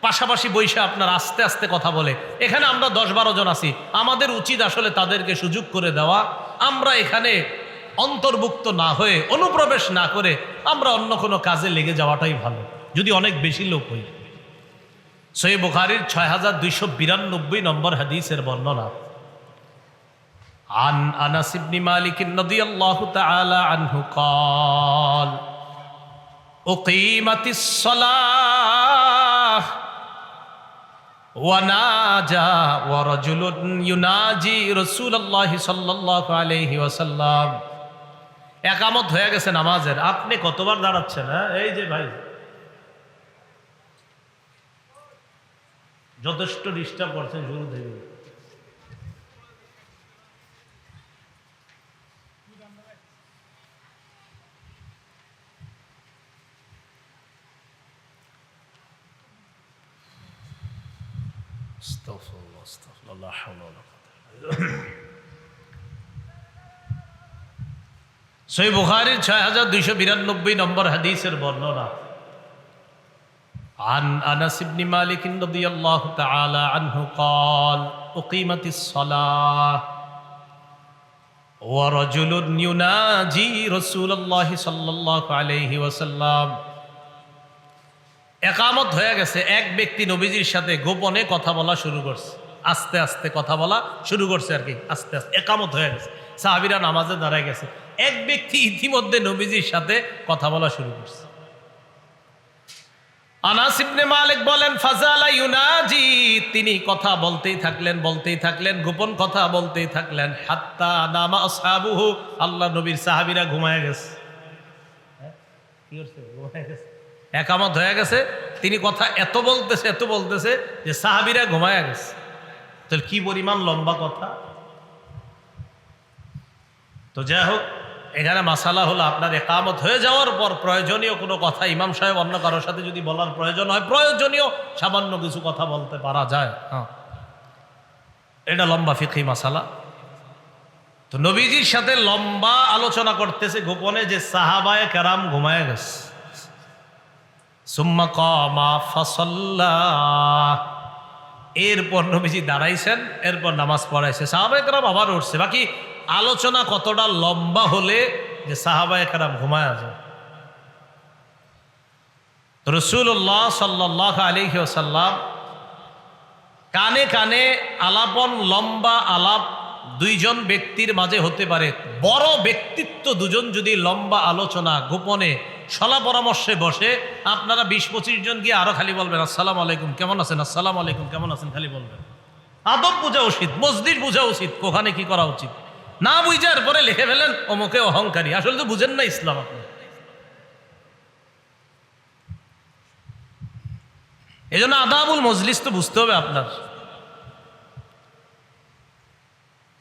পাশাপাশি বৈশা আপনার আস্তে আস্তে কথা বলে, এখানে আমরা 10-12 জন আছি, আমাদের উচিত আসলে তাদেরকে সুযোগ করে দেওয়া। আমরা এখানে অন্তর্ভুক্ত না হয়ে, অনুপ্রবেশ না করে আমরা অন্য কোনো কাজে লেগে যাওয়াটাই ভালো, যদি অনেক বেশি লোক হই। সহিহ বুখারীর 6292 নম্বর হাদিসের বর্ণনা। عن أنس بن مالك رضي الله تعالى عنه قال أقيمت الصلاة وناجى ورجل يناجي رسول الله صلى الله عليه وسلم। একামত হয়ে গেছে নামাজের, আপনি কতবার দাঁড়াচ্ছেন? হ্যাঁ, এই যে ভাই যথেষ্ট ডিস্টার্ব করছেন শুরু থেকে। সহিহ বুখারীর 6292 নম্বর হাদিসের বর্ণনা। عن أنس بن مالك رضي الله تعالى عنه قال أقيمت الصلاة ورجل يناجي رسول الله صلى الله عليه وسلم। একামত হয়ে গেছে, এক ব্যক্তি নবীজির সাথে গোপনে কথা বলা শুরু করছে, আস্তে আস্তে কথা বলা শুরু করছে আর কি, আস্তে আস্তে একামত হয়ে গেছে, সাহাবীরা নামাজে দাঁড়ায় গেছে, এক ব্যক্তি ইতিমধ্যে নবীজির সাথে কথা বলা শুরু করছে। আনাস ইবনে মালিক বলেন, ফাজালা ইউনাজি, তিনি কথা বলতেই থাকলেন, গোপন কথা বলতেই থাকলেন, হাত্তা নামা আসহাবুহু, আল্লাহ নবীর সাহাবীরা ঘুমায় গেছে। কি করছে? ঘুমায় গেছে। একামত হয়ে গেছে, তিনি কথা এত বলতেছে যে সাহাবীরা ঘুমায় গেছে। তাহলে কি পরিমাণ লম্বা কথা। তো যাই হোক, এখানে মাসালা হলো, আপনার একামত হয়ে যাওয়ার পর প্রয়োজনীয় কোনো কথা ইমাম সাহেব অন্য কারোর সাথে যদি বলার প্রয়োজন হয়, প্রয়োজনীয় সামান্য কিছু কথা বলতে পারা যায়। হ্যাঁ, এটা লম্বা ফিকহি মাসালা। তো নবীজির সাথে লম্বা আলোচনা করতেছে গোপনে, যে সাহাবায়ে কেরাম ঘুমায় গেছে। সুম্মা কামা ফাসাল্লা, এরপর নবীজি দাঁড়াইছেন, এরপর নামাজ পড়াইছে, সাহাবায়ে কেরাম আবার উঠছে। বাকি আলোচনা কতটা লম্বা হলে যে সাহাবায়ে কেরাম ঘুমায় যায়। রাসূলুল্লাহ সাল্লাল্লাহু আলাইহি ওয়াসাল্লাম কানে কানে আলাপন, লম্বা আলাপ দুইজন ব্যক্তির মাঝে হতে পারে। বড় ব্যক্তিত্ব দুজন যদি লম্বা আলোচনা গোপনে সলা পরামর্শে বসে, আপনারা 20-25 জন গিয়ে আরো খালি বলবেন আসসালামু আলাইকুম কেমন আছেন, আসসালামু আলাইকুম কেমন আছেন, খালি বলবেন। আদব বোঝা উচিত, মসজিদ বোঝা উচিত, কোখানে কি করা উচিত। না বুঝার পরে লিখে ফেলেন অমুকে অহংকারী, আসলে তো বুঝেন না ইসলাম আপনি। এই জন্য আদাবুল মজলিস তো বুঝতে হবে আপনার।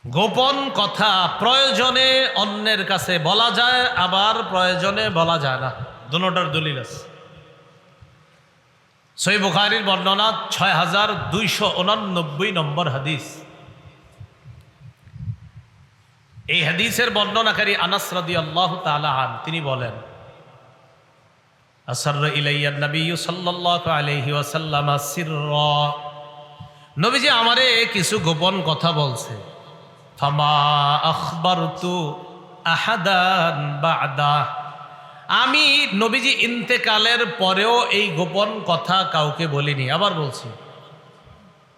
গোপন কথা প্রয়োজনে অন্যের কাছে বলা যায়, আবার প্রয়োজনে বলা যায় না, দুটোটার দলিল আছে। সহিহ বুখারীর বর্ণনা 6289 নম্বর হাদিস। এই হাদিসের বর্ণনাকারী আনাস রাদিয়াল্লাহু তাআলা আনহু, তিনি বলেন আসররা ইলাইয়া নবী সাল্লাল্লাহু আলাইহি ওয়াসাল্লাম সিররা, নবীজি আমারে কিছু গোপন কথা বলছে। ফামা আখবারতু আহাদান বাদা, আমি নবীজি ইন্তেকালের পরেও এই গোপন কথা কাউকে বলিনি। আবার বলছি,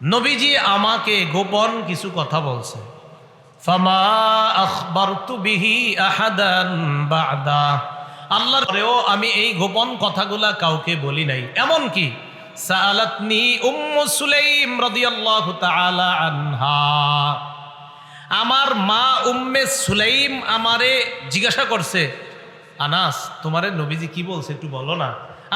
নবীজি আমাকে গোপন কিছু কথা বলছে। ফামা আখবারতু বিহি আহাদান বাদা, আল্লাহর পরেও আমি এই গোপন কথাগুলা কাউকে বলি নাই। এমন কি সাআলাতনি উম্মু সুলাইম রাদিয়াল্লাহু তাআলা আনহা, আমার মা উম্মে সুলাইম আমারে জিজ্ঞাসা করছে, আনাস তোমারে নবীজি কি বলছে একটু বলো না।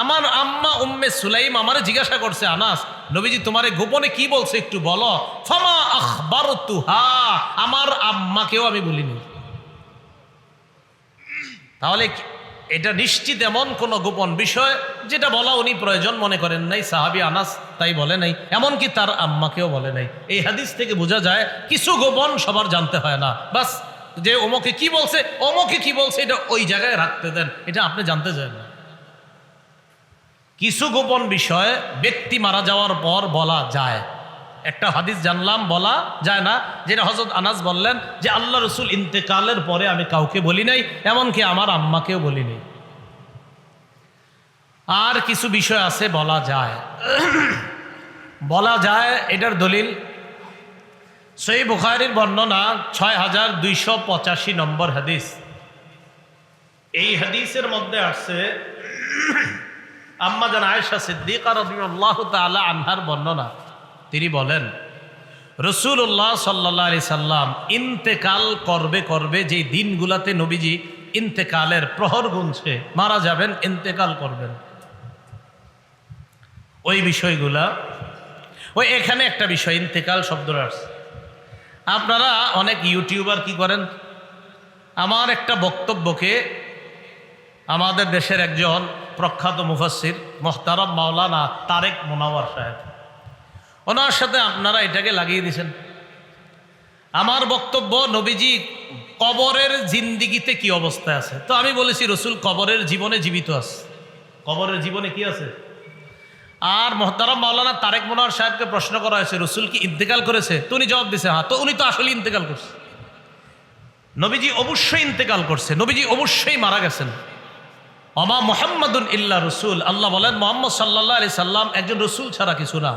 আমার আম্মা উম্মে সুলাইম আমারে জিজ্ঞাসা করছে, আনাস নবীজি তোমারে গোপনে কি বলছে একটু বলো। ফামা আখবারতুহা, আমার আম্মাকেও আমি বলিনি। তাহলে এটা নিশ্চিত এমন কোন গোপন বিষয় যেটা বলা উনি প্রয়োজন মনে করেন নাই, সাহাবী আনাস তাই বলে নাই, এমনকি তার আম্মাকেও বলে নাই। এই হাদিস থেকে বোঝা যায় কিছু গোপন সবার জানতে হয় না। বাস যে ওমকে কি বলছে, ওমকে কি বলছে, এটা ওই জায়গায় রাখতে দেন, এটা আপনি জানতে চান না। কিছু গোপন বিষয় ব্যক্তি মারা যাওয়ার পর বলা যায়। একটা হাদিস জানলাম বলা যায় না, যেটা হযরত আনাস বললেন যে আল্লাহ রসুল ইন্তেকালের পরে আমি কাউকে বলি নাই, এমনকি আমার আম্মাকেও বলি নাই। আর কিছু বিষয় আছে বলা যায়, বলা যায়, এটার দলিল সহিহ বুখারীর বর্ণনা 6285 নম্বর হাদিস। এই হাদিসের মধ্যে আছে আম্মা জান আয়েশা সিদ্দিকা রাদিয়াল্লাহু তাআলা আনহার বর্ণনা। তিনি বলেন রাসূলুল্লাহ সাল্লাল্লাহু আলাইহি সাল্লাম ইন্তেকাল করবে যেই দিনগুলাতে নবীজি ইন্তেকালের প্রহর গুনছে, মারা যাবেন, ইন্তেকাল করবেন, ওই বিষয়গুলা, ওই এখানে একটা বিষয় ইন্তেকাল শব্দটা আসছে। আপনারা অনেক ইউটিউবার কি করেন, আমার একটা বক্তব্যকে আমাদের দেশের একজন প্রখ্যাত মুফাসসির মুহতারাম মাওলানা তারেক মুনাওয়ার সাহেব, ওনার সাথে আপনারা এটাকে লাগিয়ে দিয়েছেন। আমার বক্তব্য নবীজি কবরের জিন্দিগিতে কি অবস্থায় আছে। তো আমি বলেছি রসুল কবরের জীবনে জীবিত আছে, কবরের জীবনে কি আছে। আর মুহতারাম মাওলানা তারেক মুনাওয়ার সাহেবকে প্রশ্ন করা হয়েছে রসুল কি ইন্তেকাল করেছে, তো উনি জবাব দিয়েছে হ্যাঁ। তো উনি তো আসলে ইন্তেকাল করছে, নবীজি অবশ্যই ইন্তেকাল করছে, নবীজি অবশ্যই মারা গেছেন। ওমা মুহাম্মাদুন ইল্লা রসুল, আল্লাহ বলেন মুহাম্মদ সাল্লাল্লাহু আলাইহি সাল্লাম একজন রসুল ছাড়া কিছু না।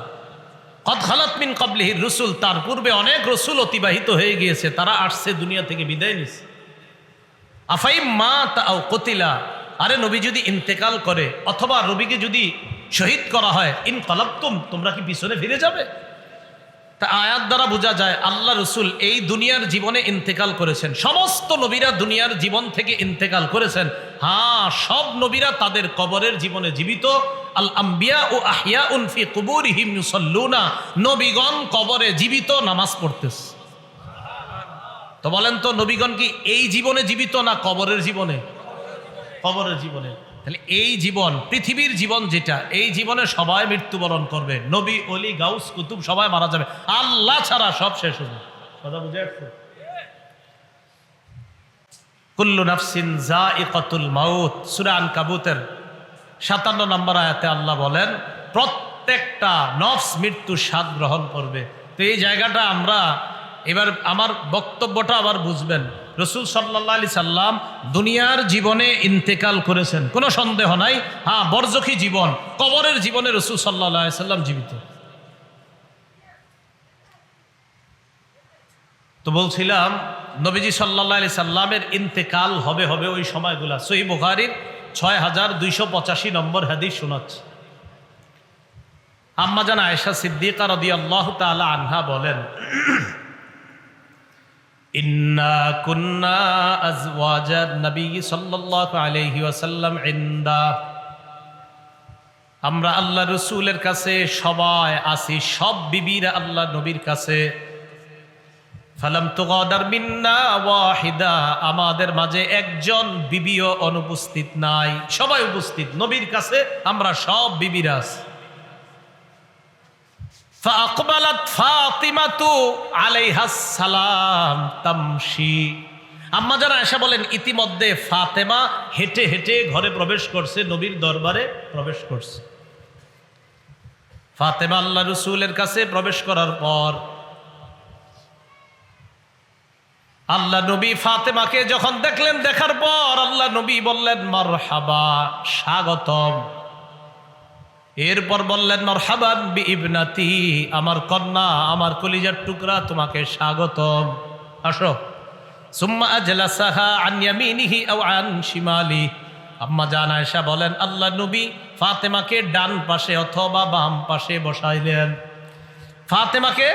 কদ খালাত মিন ক্বাবলিহির রসুল, তার পূর্বে অনেক রসুল অতিবাহিত হয়ে গিয়েছে, তারা আসছে দুনিয়া থেকে বিদায় নিছে। আফাইম মাতা আও কুতিলা, আরে নবী যদি ইন্তেকাল করে অথবা নবীকে যদি শহীদ করা হয়, ইনকালাবতুম, তোমরা কি পিছনে ফিরে যাবে। তা আয়াত দ্বারা বোঝা যায় আল্লাহ রসুল এই দুনিয়ার জীবনে ইন্তেকাল করেছেন, সমস্ত নবীরা দুনিয়ার জীবন থেকে ইন্তেকাল করেছেন। হ্যাঁ, সব নবীরা তাদের কবরের জীবনে জীবিত। আল আম্বিয়া ও আহিয়াউন ফি কুবুরিহিম ইউসাল্লুনা, নবীগণ কবরে জীবিত, নামাজ পড়তেছে। তো বলেন তো নবীগণ কি এই জীবনে জীবিত না কবরের জীবনে? কবরের জীবনে। তাহলে এই জীবন, পৃথিবীর জীবন যেটা, এই জীবনে সবাই মৃত্যুবরণ করবে, নবী অলি গাউস কুতুব সবাই মারা যাবে, আল্লাহ ছাড়া সব শেষ হবে। কথা বুঝে আসছে? কুল্লু নাফসিন যায়িকাতুল মাউত, সূরা আনকাবুতের 57 নম্বর আয়াতে আল্লাহ বলেন প্রত্যেকটা নফস মৃত্যুর স্বাদ গ্রহণ করবে। তো এই জায়গাটা আমরা এবার আমার বক্তব্যটা আবার বুঝবেন। রসুল সাল্লাল্লাহু আলাইহি সাল্লাম দুনিয়ার জীবনে ইন্তেকাল করেছেন, কোনো সন্দেহ নাই। হ্যাঁ, বরজখী জীবন, কবরের জীবনে রসুল সাল্লাল্লাহু আলাইহি সাল্লাম জীবিত। তো বলছিলাম নবীজি সাল্লাল্লাহু আলাইহি সাল্লামের ইন্তেকাল হবে ওই সময়গুলা সহিহ বুখারীর 6285 নম্বর হাদিস শোনাচ্ছে। আম্মা জান আয়েশা সিদ্দিকা রাদিয়াল্লাহু তাআলা আনহা বলেন, ইন্না কুন্না আজওয়াজান নবী সাল্লাল্লাহু আলাইহি ওয়াসাল্লাম ইনদা, আমরা আল্লাহ রসুলের কাছে সবাই আছি, সব বিবিরা আল্লাহ নবীর কাছে। ফালাম তুগাদার মিন্না ওয়াহিদা, আমাদের মাঝে একজন বিবিও অনুপস্থিত নাই, সবাই উপস্থিত নবীর কাছে, আমরা সব বিবিরা আছি। ফাআকবালাত ফাতিমাতু আলাইহাস সালাম তামশি, আম্মা জান আয়েশা বলেন ইতিমধ্যে ফাতেমা হেঁটে হেঁটে ঘরে প্রবেশ করছে, নবীর দরবারে প্রবেশ করছে। ফাতেমা আল্লাহ রসুলের কাছে প্রবেশ করার পর আল্লাহ নবী ফাতেমাকে যখন দেখলেন, দেখার পর আল্লাহ নবী বললেন মারহাবা, স্বাগতম। এরপর বললেন মারহাবান বিইবনাতি, আমার কন্যা, আমার কলিজার টুকরা, তোমাকে স্বাগতম, আসো। সুম্মা আজলাসাহা আন ইয়ামিনিহি আও আন শিমালি, আম্মা জান আয়েশা বলেন আল্লাহ নবী ফাতেমাকে ডান পাশে অথবা বাম পাশে বসাইলেন। ফাতেমাকে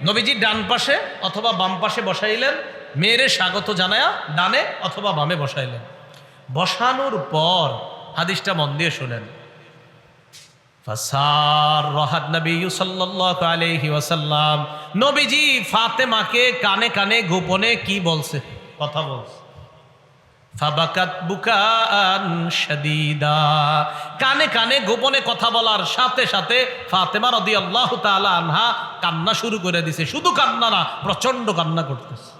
নবীজি ডান পাশে অথবা বাম পাশে বসাইলেন, মেয়েরে স্বাগত জানায়া ডানে অথবা বামে বসাইলেন। বসানোর পর হাদিসটা মন দিয়ে শোনেন, ফাসাররাহাত নবী সাল্লাল্লাহু আলাইহি ওয়াসাল্লাম, নবীজি ফাতেমাকে কানে কানে গোপনে কি বলছে, কথা বলছে। ফাবাকাত বুকাআন শাদীদা, কানে কানে গোপনে কথা বলার সাথে সাথে ফাতেমা রাদিয়াল্লাহু তাআলা আনহা কান্না শুরু করে দিছে। শুধু কান্না না, প্রচন্ড কান্না করতেছে।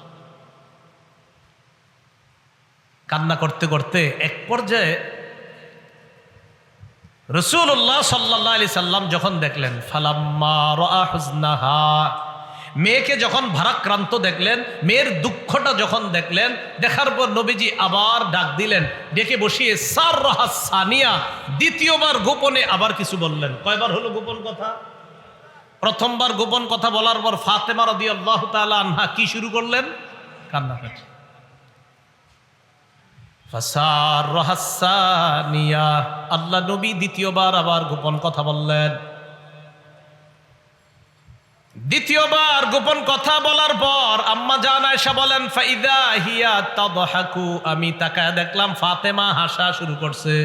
কান্না করতে করতে এক পর্যায়ে রাসূলুল্লাহ সাল্লাল্লাহু আলাইহি সাল্লাম যখন দেখলেন, ফালাম্মা রাআ হুজনাহা, মেয়েকে যখন ভারাক্রান্ত দেখলেন, মেয়ের দুঃখটা যখন দেখলেন, দেখার পর নবীজি আবার ডাক দিলেন, ডেকে বসিয়ে সাররাহা সানিয়া, দ্বিতীয়বার গোপনে আবার কিছু বললেন। কয়বার হলো গোপন কথা? প্রথমবার গোপন কথা বলার পর ফাতেমা রাদিয়াল্লাহু তাআলা আনহা কি শুরু করলেন? কান্নাকাটি। ফাসাররাহা সানিয়া, আল্লাহ নবী দ্বিতীয়বার আবার গোপন কথা বললেন। দ্বিতীয়বার গোপন কথা বলার পর আম্মা জান আয়েশা বলেন ফাইদা হিয়া তাদহাকু, আমি তাকায় দেখলাম ফাতেমা হাসা শুরু করছে।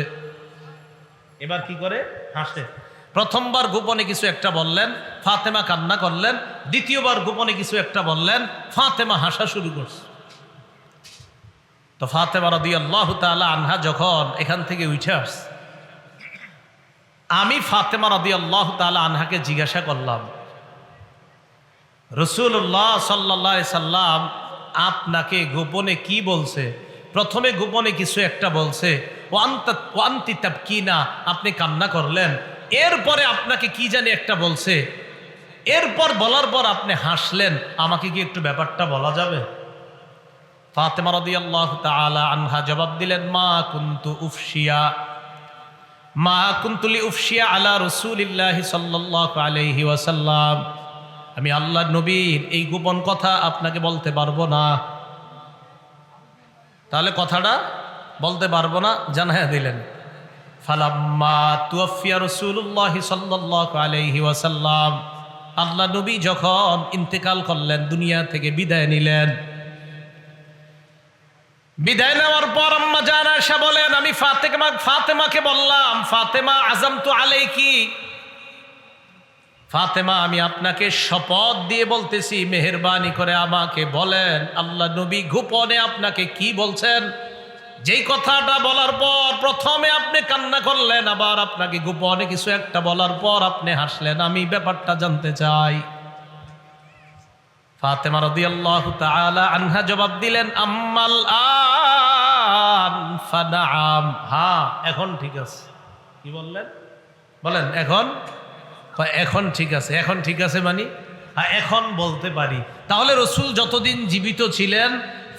এবার কি করে? হাসে। প্রথমবার গোপনে কিছু একটা বললেন, ফাতেমা কান্না করলেন। দ্বিতীয়বার গোপনে কিছু একটা বললেন, ফাতেমা হাসা শুরু করছে। তো ফাতেমা রাদিয়াল্লাহু তাআলা আনহা যখন এখান থেকে উঠে আসছে, আমি ফাতেমা রাদিয়াল্লাহু তাআলা আনহাকে জিজ্ঞাসা করলাম, রাসূলুল্লাহ সাল্লাল্লাহু আলাইহি সাল্লাম আপনাকে গোপনে কি বলছে? প্রথমে গোপনে কিছু একটা বলছে, ওয়ান্তি তাবকিনা, আপনি কান্না করলেন। এরপরে আপনাকে কি জানি একটা বলছে, এরপর বলার পর আপনি হাসলেন। আমাকে কি একটু ব্যাপারটা বলা যাবে? ফাতেমা রাদিয়াল্লাহু তাআলা আনহা জবাব দিলেন, মা কুনতু লিউফশিয়া আলা রাসূলিল্লাহি সাল্লাল্লাহু আলাইহি ওয়াসাল্লাম, আমি আল্লাহর নবীর এই গোপন কথা আপনাকে বলতে পারবো না। তাহলে কথাটা বলতে পারবো না, জানাইয়া দিলেন। ফালাম্মা তুওয়াফিয়া রাসূলুল্লাহি সাল্লাল্লাহু আলাইহি ওয়াসাল্লাম, আল্লাহ নবী যখন ইন্তেকাল করলেন, দুনিয়া থেকে বিদায় নিলেন, বিদায় নেওয়ার পর আম্মা জান আয়েশা বলেন, আমি ফাতেমাকে বললাম, ফাতেমা আযামতু আলাইকি, ফাতেমা আমি আপনাকে শপথ দিয়ে বলতেছি, মেহেরবানি করে আমাকে বলেন আল্লাহ নবী গোপনে আপনাকে কি বলছেন। যেই কথাটা বলার পর প্রথমে আপনি কান্না করলেন, আবার আপনাকে গোপনে কিছু একটা বলার পর আপনি হাসলেন, আমি ব্যাপারটা জানতে চাই। ফাতেমা রাদিয়াল্লাহু তাআলা আনহা জবাব দিলেন, আম্মাল আন ফানাআম, হ্যাঁ এখন ঠিক আছে। কি বললেন? বলেন এখন এখন ঠিক আছে, এখন ঠিক আছে মানে হ্যাঁ এখন বলতে পারি। তাহলে রসুল যতদিন জীবিত ছিলেন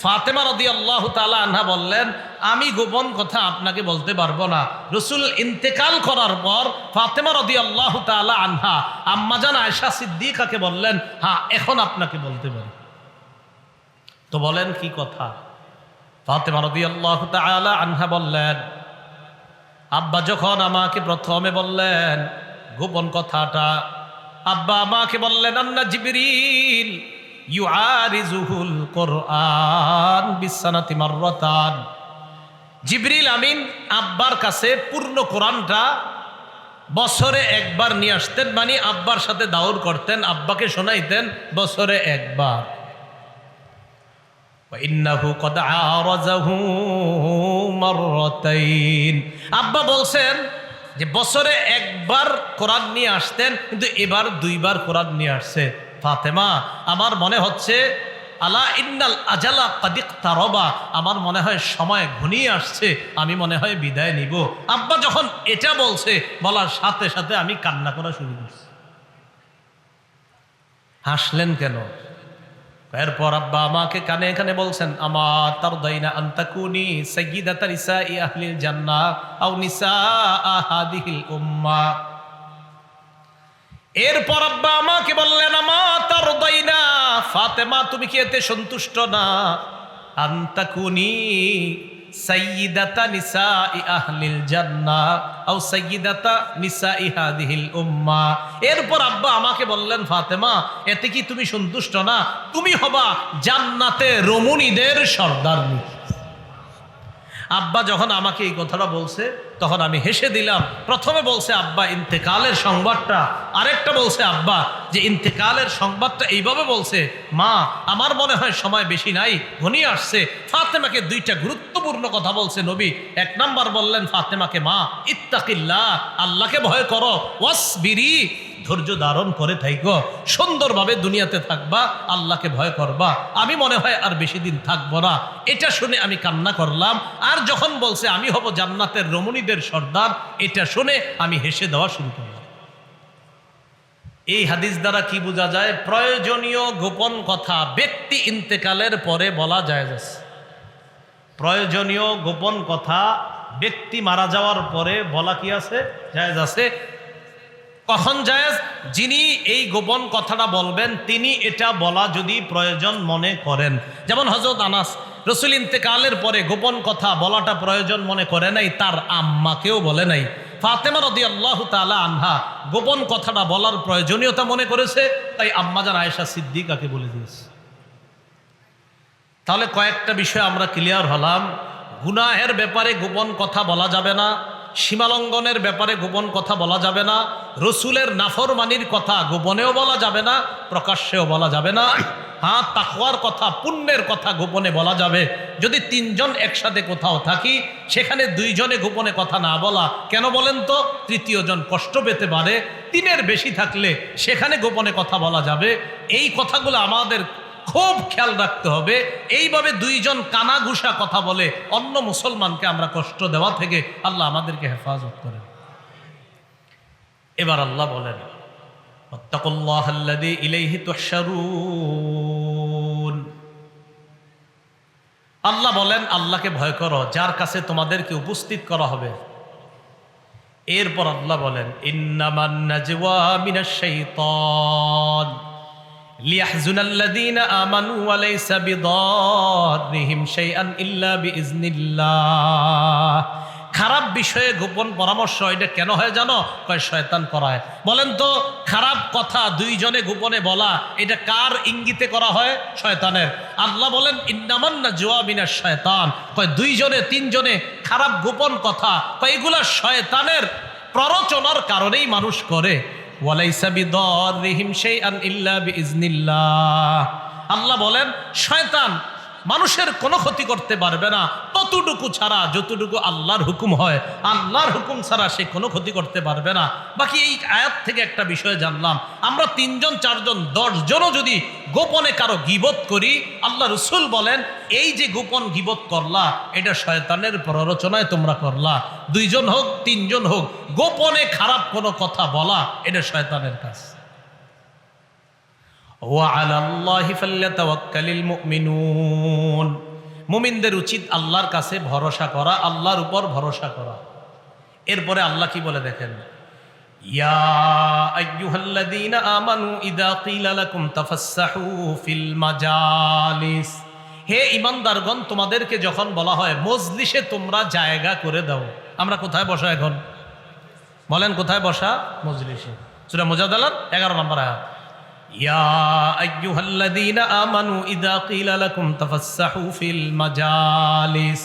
ফাতেমা রাদিয়াল্লাহু তাআলা আনহা বললেন আমি গোপন কথা আপনাকে বলতে পারবো না। রসুল ইন্তেকাল করার পর ফাতেমা রাদিয়াল্লাহু তাআলা আনহা আম্মাজান আয়েশা সিদ্দিকাকে বললেন হ্যাঁ এখন আপনাকে বলতে পারি। তো বলেন কি কথা? ফাতেমা রাদিয়াল্লাহু তাআলা আনহা বললেন আব্বা যখন আমাকে প্রথমে বললেন গোপন কথাটা, আব্বা আমাকে বললেন আন্না জিবরিল ইউআরিজুহুল কুরআন বিসসানাতি মাররাতান। জিবরিল আমিন আব্বার কাছে পূর্ণ কোরআনটা বছরে একবার নিয়ে আসতেন, মানে আব্বার সাথে দাওর করতেন, আব্বাকে শোনাইতেন বছরে একবার। ইন্নাহু কদ আরাজাহু মাররাতাইন। আব্বা বলছেন যে বছরে একবার কোরআন নিয়ে আসতেন, কিন্তু এবার দুইবার কোরআন নিয়ে আসছে। ফাতেমা আমার মনে হচ্ছে আলা ইন্নাল আজালা কাদ ইকতারাবা, আমার মনে হয় সময় ঘনিয়ে আসছে, আমি মনে হয় বিদায় নিব। আব্বা যখন এটা বলছে বলার সাথে সাথে আমি কান্না করা শুরু করছি। হাসলেন কেন? এরপর আব্বা আমাকে কানে কানে বলছেন আমা তারদাইনা আন তাকুনি সাইয়্যিদাতা নিসাই আহলিল জান্নাহ আও নিসাআ হাদিহিল উম্মাহ। এরপর আব্বা আমাকে বললেন আমা তারদাইনা, ফাতেমা তুমি কি এতে সন্তুষ্ট না? আন তাকুনি সাইয়্যিদাতা নিসাই আহলিল জান্নাহ আও সাইয়্যিদাতা নিসাই হাদিহিল উম্মাহ। এরপর আব্বা আমাকে বললেন ফাতেমা এতে কি তুমি সন্তুষ্ট না? তুমি হবা জান্নাতে রমণীদের সর্দারনী। আব্বা যখন আমাকে এই কথাটা বলছে তখন আমি হেসে দিলাম। প্রথমে বলছে আব্বা ইন্তেকালের সংবাদটা, আরেকটা বলছে আব্বা যে ইন্তেকালের সংবাদটা এইভাবে বলছে মা আমার মনে হয় সময় বেশি নাই, ঘনিয়ে আসছে। ফাতেমাকে দুইটা গুরুত্বপূর্ণ কথা বলছে নবী। এক নাম্বার বললেন ফাতেমাকে মা ইত্তাকিল্লাহ, আল্লাহকে ভয় করো, ওয়াসবিরি, ধৈর্য ধারণ করে থাইকো, সুন্দরভাবে দুনিয়াতে থাকবা, আল্লাহকে ভয় করবা, আমি মনে হয় আর বেশি দিন থাকবো না। এটা শুনে আমি কান্না করলাম। আর যখন বলছে আমি হব জান্নাতের রমণীদের সর্দার, এটা শুনে আমি হেসে দেওয়া শুরু করলাম। এই হাদিস দ্বারা কি বোঝা যায়? প্রয়োজনীয় গোপন কথা ব্যক্তি ইন্তেকালের পরে বলা জায়েজ আছে। প্রয়োজনীয় গোপন কথা ব্যক্তি মারা যাওয়ার পরে বলা কি আছে? জায়েজ আছে। কখন জায়েজ? যিনি এই গোপন কথাটা বলবেন তিনি এটা বলা যদি প্রয়োজন মনে করেন। যেমন হযরত আনাস রাসূল ইন্তেকালের পরে গোপন কথা বলাটা প্রয়োজন মনে করে নাই, তার আম্মাকেও বলে নাই। ফাতেমা রাদিয়াল্লাহু তাআলা আনহা গোপন কথাটা বলার প্রয়োজনীয়তা মনে করেছে, তাই আম্মাজান আয়েশা সিদ্দিকাকে বলে দিয়েছে। তাহলে কয়েকটা বিষয় আমরা ক্লিয়ার হলাম। গুনাহের ব্যাপারে গোপন কথা বলা যাবে না, সীমালঙ্ঘনের ব্যাপারে গোপন কথা বলা যাবে না, রসুলের নাফরমানির কথা গোপনেও বলা যাবে না, প্রকাশ্যেও বলা যাবে না। হ্যাঁ, তাকওয়ার কথা, পুণ্যের কথা গোপনে বলা যাবে। যদি তিনজন একসাথে কোথাও থাকি সেখানে দুইজনে গোপনে কথা না বলা, কেন বলেন তো? তৃতীয় জন কষ্ট পেতে পারে। তিনের বেশি থাকলে সেখানে গোপনে কথা বলা যাবে। এই কথাগুলো আমাদের খুব খেয়াল রাখতে হবে। এইভাবে দুইজন কানাঘুষা কথা বলে অন্য মুসলমানকে আমরা কষ্ট দেওয়া থেকে আল্লাহ আমাদেরকে হেফাজত করেন। এবার আল্লাহ বলেন ওয়াত্তাকুল্লাহাল্লাযী ইলাইহি তুহশারুন। আল্লাহ বলেন আল্লাহকে ভয় করো যার কাছে তোমাদেরকে উপস্থিত করা হবে। এরপর আল্লাহ বলেন ইন্নামান নাজওয়া মিনাশ শাইতান লিয়াহজুনাল্লাযীনা আমানু ওয়া লাইসা বিদাররিহিম শাইআন ইল্লা বিইজনিল্লাহ। খারাপ বিষয়ে গোপন পরামর্শ এটা কেন হয় জানো? কয় শয়তান করায়। বলেন তো খারাপ কথা দুইজনে গোপনে বলা এটা কার ইঙ্গিতে করা হয়? শয়তানের। আল্লাহ বলেন ইন্নামান নাজওয়া মিনাশ শায়তান, কয় দুইজনে তিনজনে খারাপ গোপন কথা কয় এগুলা শয়তানের প্ররোচনার কারণেই মানুষ করে। ওয়ালাইসা বিদাররিহিম শাইআন ইল্লা বিইজনিল্লাহ। আল্লাহ বলেন শয়তান মানুষের কোনো ক্ষতি করতে পারবে না ততটুকু ছাড়া যতটুকু আল্লাহর হুকুম হয়, আল্লাহর হুকুম ছাড়া সে কোনো ক্ষতি করতে পারবে না। বাকি এই আয়াত থেকে একটা বিষয় জানলাম, আমরা 3 জন 4 জন 10 জনও যদি গোপনে কারো গীবত করি, আল্লাহ রসুল বলেন এই যে গোপন গীবত করলা এটা শয়তানের প্ররোচনায় তোমরা করলা। 2 জন হোক 3 জন হোক, গোপনে খারাপ কোনো কথা বলা এটা শয়তানের কাজ। ওয়ালাল্লাহি ফাল্যাতাওয়াক্কালিল মুমিনুন, মুমিনদের উচিত আল্লাহর কাছে ভরসা করা, আল্লাহর উপর ভরসা করা। এরপরে আল্লাহ কি বলে দেখেন, ইয়া আইয়ুহাল্লাযীনা আমানু ইযা ক্বিলা লাকুম তাফাসসাহু ফিল মাজালিস, হে ঈমানদারগণ তোমাদেরকে যখন বলা হয় মজলিসে তোমরা জায়গা করে দাও। আমরা কোথায় বসা এখন বলেন, কোথায় বসা? মজলিসে। সূরা মুজাদালার 11 নম্বর আয়াত, ইয়া আইয়ুহাল্লাযীনা আমানু ইযা ক্বিলা লাকুম তাফাসসাহু ফিল মাজালিস,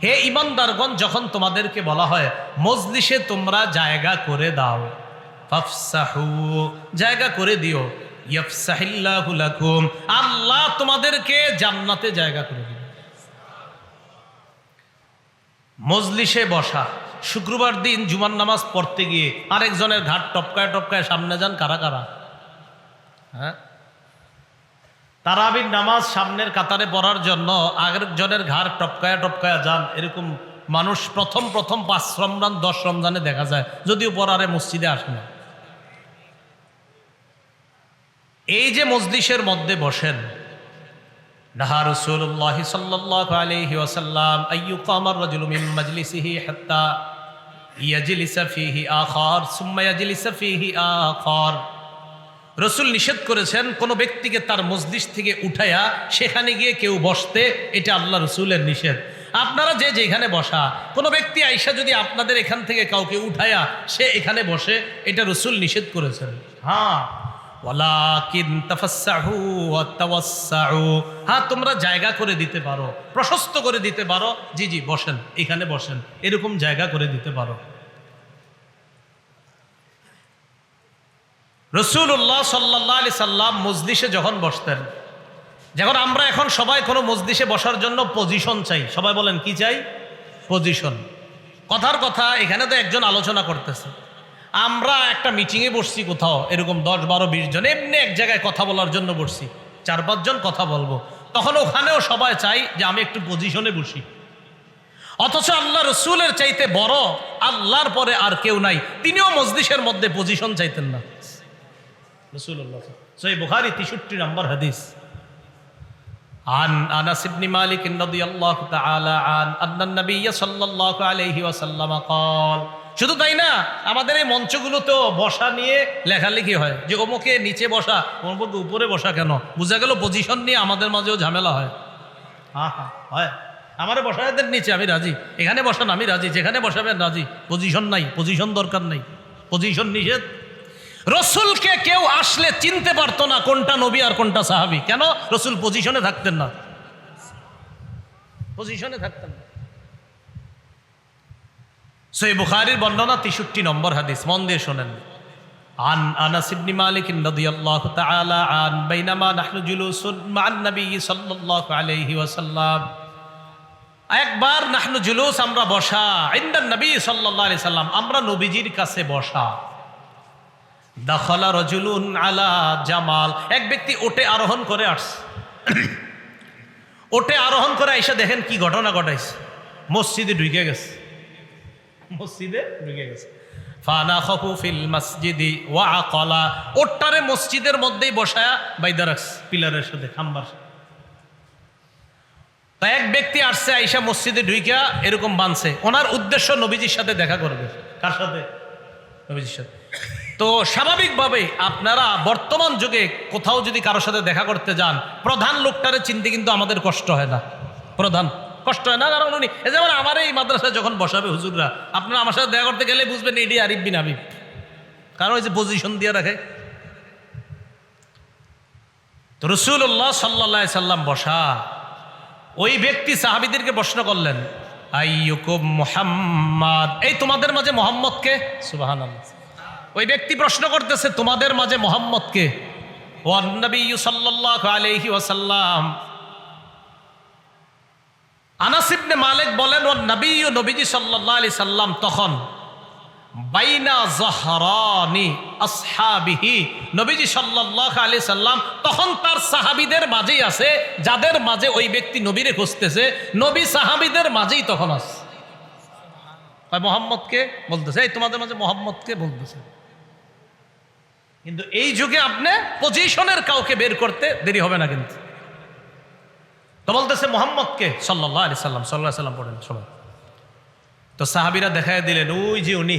হে ঈমানদারগণ যখন তোমাদেরকে বলা হয় মজলিসে তোমরা জায়গা করে দাও, ফাফসাহু জায়গা করে দিও, ইয়াফসাহিল্লাহু লাকুম আল্লাহ তোমাদেরকে জান্নাতে জায়গা করে দিবেন। মজলিসে বসা, শুক্রবার দিন জুমার নামাজ পড়তে গিয়ে আরেকজনের ঘাট টপকায় টপকায় সামনে যান কারা কারা? হ্যাঁ, তারাবির নামাজ সামনের কাতারে পড়ার জন্য আরেকজনের ঘাড় টপকায়া টপকায়া যান, এরকম মানুষ প্রথম 5 রমজান 10 রমজানে দেখা যায়, যদিও পড়ারে মসজিদে আসে না। এই যে মজলিসের মধ্যে বসেন, নাহা রাসূলুল্লাহ সাল্লাল্লাহু আলাইহি ওয়াসাল্লাম আইয়ুকামার রাজুলু মিন মাজলিসিহি হাত্তা ইয়াজলিসা ফীহি আখার সুম্মা ইয়াজলিসা ফীহি আখার, রসুল নিষেধ করেছেন কোনো ব্যক্তিকে তার মজলিস থেকে উঠায়া সেখানে গিয়ে কেউ বসতে, এটা আল্লাহ রসুলের নিষেধ। আপনারা যে যেখানে বসা, কোনো ব্যক্তি আইসা যদি আপনাদের এখান থেকে কাউকে উঠায়া সে এখানে বসে, এটা রসুল নিষেধ করেছেন। হ্যাঁ, ওয়ালাকিন তাফাসসাহু ওয়া তাওয়াসসাউ, হ্যাঁ তোমরা জায়গা করে দিতে পারো, প্রশস্ত করে দিতে পারো, জি জি বসেন, এখানে বসেন, এরকম জায়গা করে দিতে পারো। রাসূলুল্লাহ সাল্লাল্লাহু আলাইহি সাল্লাম মজলিসে যখন বসতেন, যখন আমরা এখন সবাই কোনো মজলিসে বসার জন্য পজিশন চাই, সবাই বলেন কি চাই? পজিশন। কথার কথা, এখানে তো একজন আলোচনা করতেছে, আমরা একটা মিটিংয়ে বসছি কোথাও, এরকম 10, 12, 20 জন এমনি এক জায়গায় কথা বলার জন্য বসছি, 4-5 জন কথা বলবো, তখন ওখানেও সবাই চাই যে আমি একটু পজিশনে বসি। অথচ আল্লাহ রসুলের চাইতে বড় আল্লাহর পরে আর কেউ নাই, তিনিও মজলিসের মধ্যে পজিশন চাইতেন না। রাসূলুল্লাহ সহিহ বুখারী 63 নম্বর হাদিস, আন আনাস ইবনে মালিক রাদিয়াল্লাহু তাআলা আন নবী সাল্লাল্লাহু আলাইহি ওয়াসাল্লাম قال, শুধু তাই না, আমাদের এই মঞ্চগুলোতেও বসা নিয়ে লেখালেখি হয় যে অমুকে নিচে বসা, অমুকে উপরে বসা। কেন? বোঝা গেল পজিশন নিয়ে আমাদের মাঝেও ঝামেলা হয়। হ্যাঁ হ্যাঁ হয়, আমারে বসাদের নিচে আমি রাজি, এখানে বসান আমি রাজি, যেখানে বসাবেন রাজি, পজিশন নাই, পজিশন দরকার নাই, পজিশন নিষেধ। রসুলকে কেউ আসলে চিনতে পারতো না কোনটা নবী আর কোনটা সাহাবী। কেন? রসুল পজিশনে থাকতেন না, পজিশনে থাকতেন না। সহিহ বুখারীর বর্ণনা 63 নম্বর হাদিস, মন দিয়ে শোনেন। আন আনাস ইবনে মালিক রাদিয়াল্লাহু তাআলা আন বাইনামা নাহনু জুলুসুন মা'আন নবী সাল্লাল্লাহু আলাইহি ওয়াসাল্লাম, একবার নাহনু জুলুস আমরা বসা, ইনদান নবী সাল্লাল্লাহু আলাইহি সাল্লাম আমরা নবীজির কাছে বসা, দাখালা রাজুলুন আলা জামাল, এক ব্যক্তি ওটে আরোহণ করে আসছে, ওটে আরোহণ করে এসে দেখেন কি ঘটনা ঘটাইছে, মসজিদে ঢুকে গেছে, মসজিদে ঢুকে গেছে। ফানাখাহু ফিল মসজিদি ওয়া আকালা, ওটটারে মসজিদের মধ্যেই বসায়া বাইদা রাখছে পিলারের সাথে, খাম্বার সাথে। তা এক ব্যক্তি আসছে, আইসা মসজিদে ঢুইকা এরকম বানছে, ওনার উদ্দেশ্য নবীজির সাথে দেখা করবে। কার সাথে? নবীজির সাথে। তো স্বাভাবিকভাবে আপনারা বর্তমান যুগে কোথাও যদি কারোর সাথে দেখা করতে যান, প্রধান লোকটারে চিনতে কিন্তু আমাদের কষ্ট হয় না, প্রধান কষ্ট হয় না, কারণ উনি যেমন আমার এই মাদ্রাসায় যখন বসাবে হুজুররা, আপনারা আমার সাথে দেখা করতে গেলে বুঝবেন এটি আরিফ বিন হাবিব, কারণ ওই যে পজিশন দিয়ে রাখে। তো রাসূলুল্লাহ সাল্লাল্লাহু আলাইহি সাল্লাম বসা, ওই ব্যক্তি সাহাবীদেরকে প্রশ্ন করলেন, আইয়ুকুম মুহাম্মাদ, এই তোমাদের মাঝে মুহাম্মদ কে? সুবহানাল্লাহ। ওই ব্যক্তি প্রশ্ন করতেছে তোমাদের মাঝে মুহাম্মদ কে? ওয়ান নবী সাল্লাল্লাহু আলাইহি ওয়াসাল্লাম আনাস ইবনে মালিক বলেন, ও নবী ও নবীজি সাল্লাল্লাহু আলাইহি সাল্লাম তখন বাইনা যাহরানি আসহাবিহি, নবীজি সাল্লাল্লাহু আলাইহি সাল্লাম তখন তার সাহাবীদের মাঝেই আছে, যাদের মাঝে ওই ব্যক্তি নবীরে খুঁজতেছে, নবী সাহাবীদের মাঝেই তখন আছে। মোহাম্মদকে বলতেছে, এই তোমাদের মাঝে মোহাম্মদকে বলতেছে। কিন্তু এই যুগে আপনি পজিশনের কাউকে বের করতে দেরি হবে না কিন্তু। তো বলতেছে মোহাম্মদকে সাল্লাল্লাহু আলাইহি সাল্লাম, সাল্লাল্লাহু আলাইহি সাল্লাম পড়েন সবাই। তো সাহাবীরা দেখায় দিলেন, ওই যে উনি,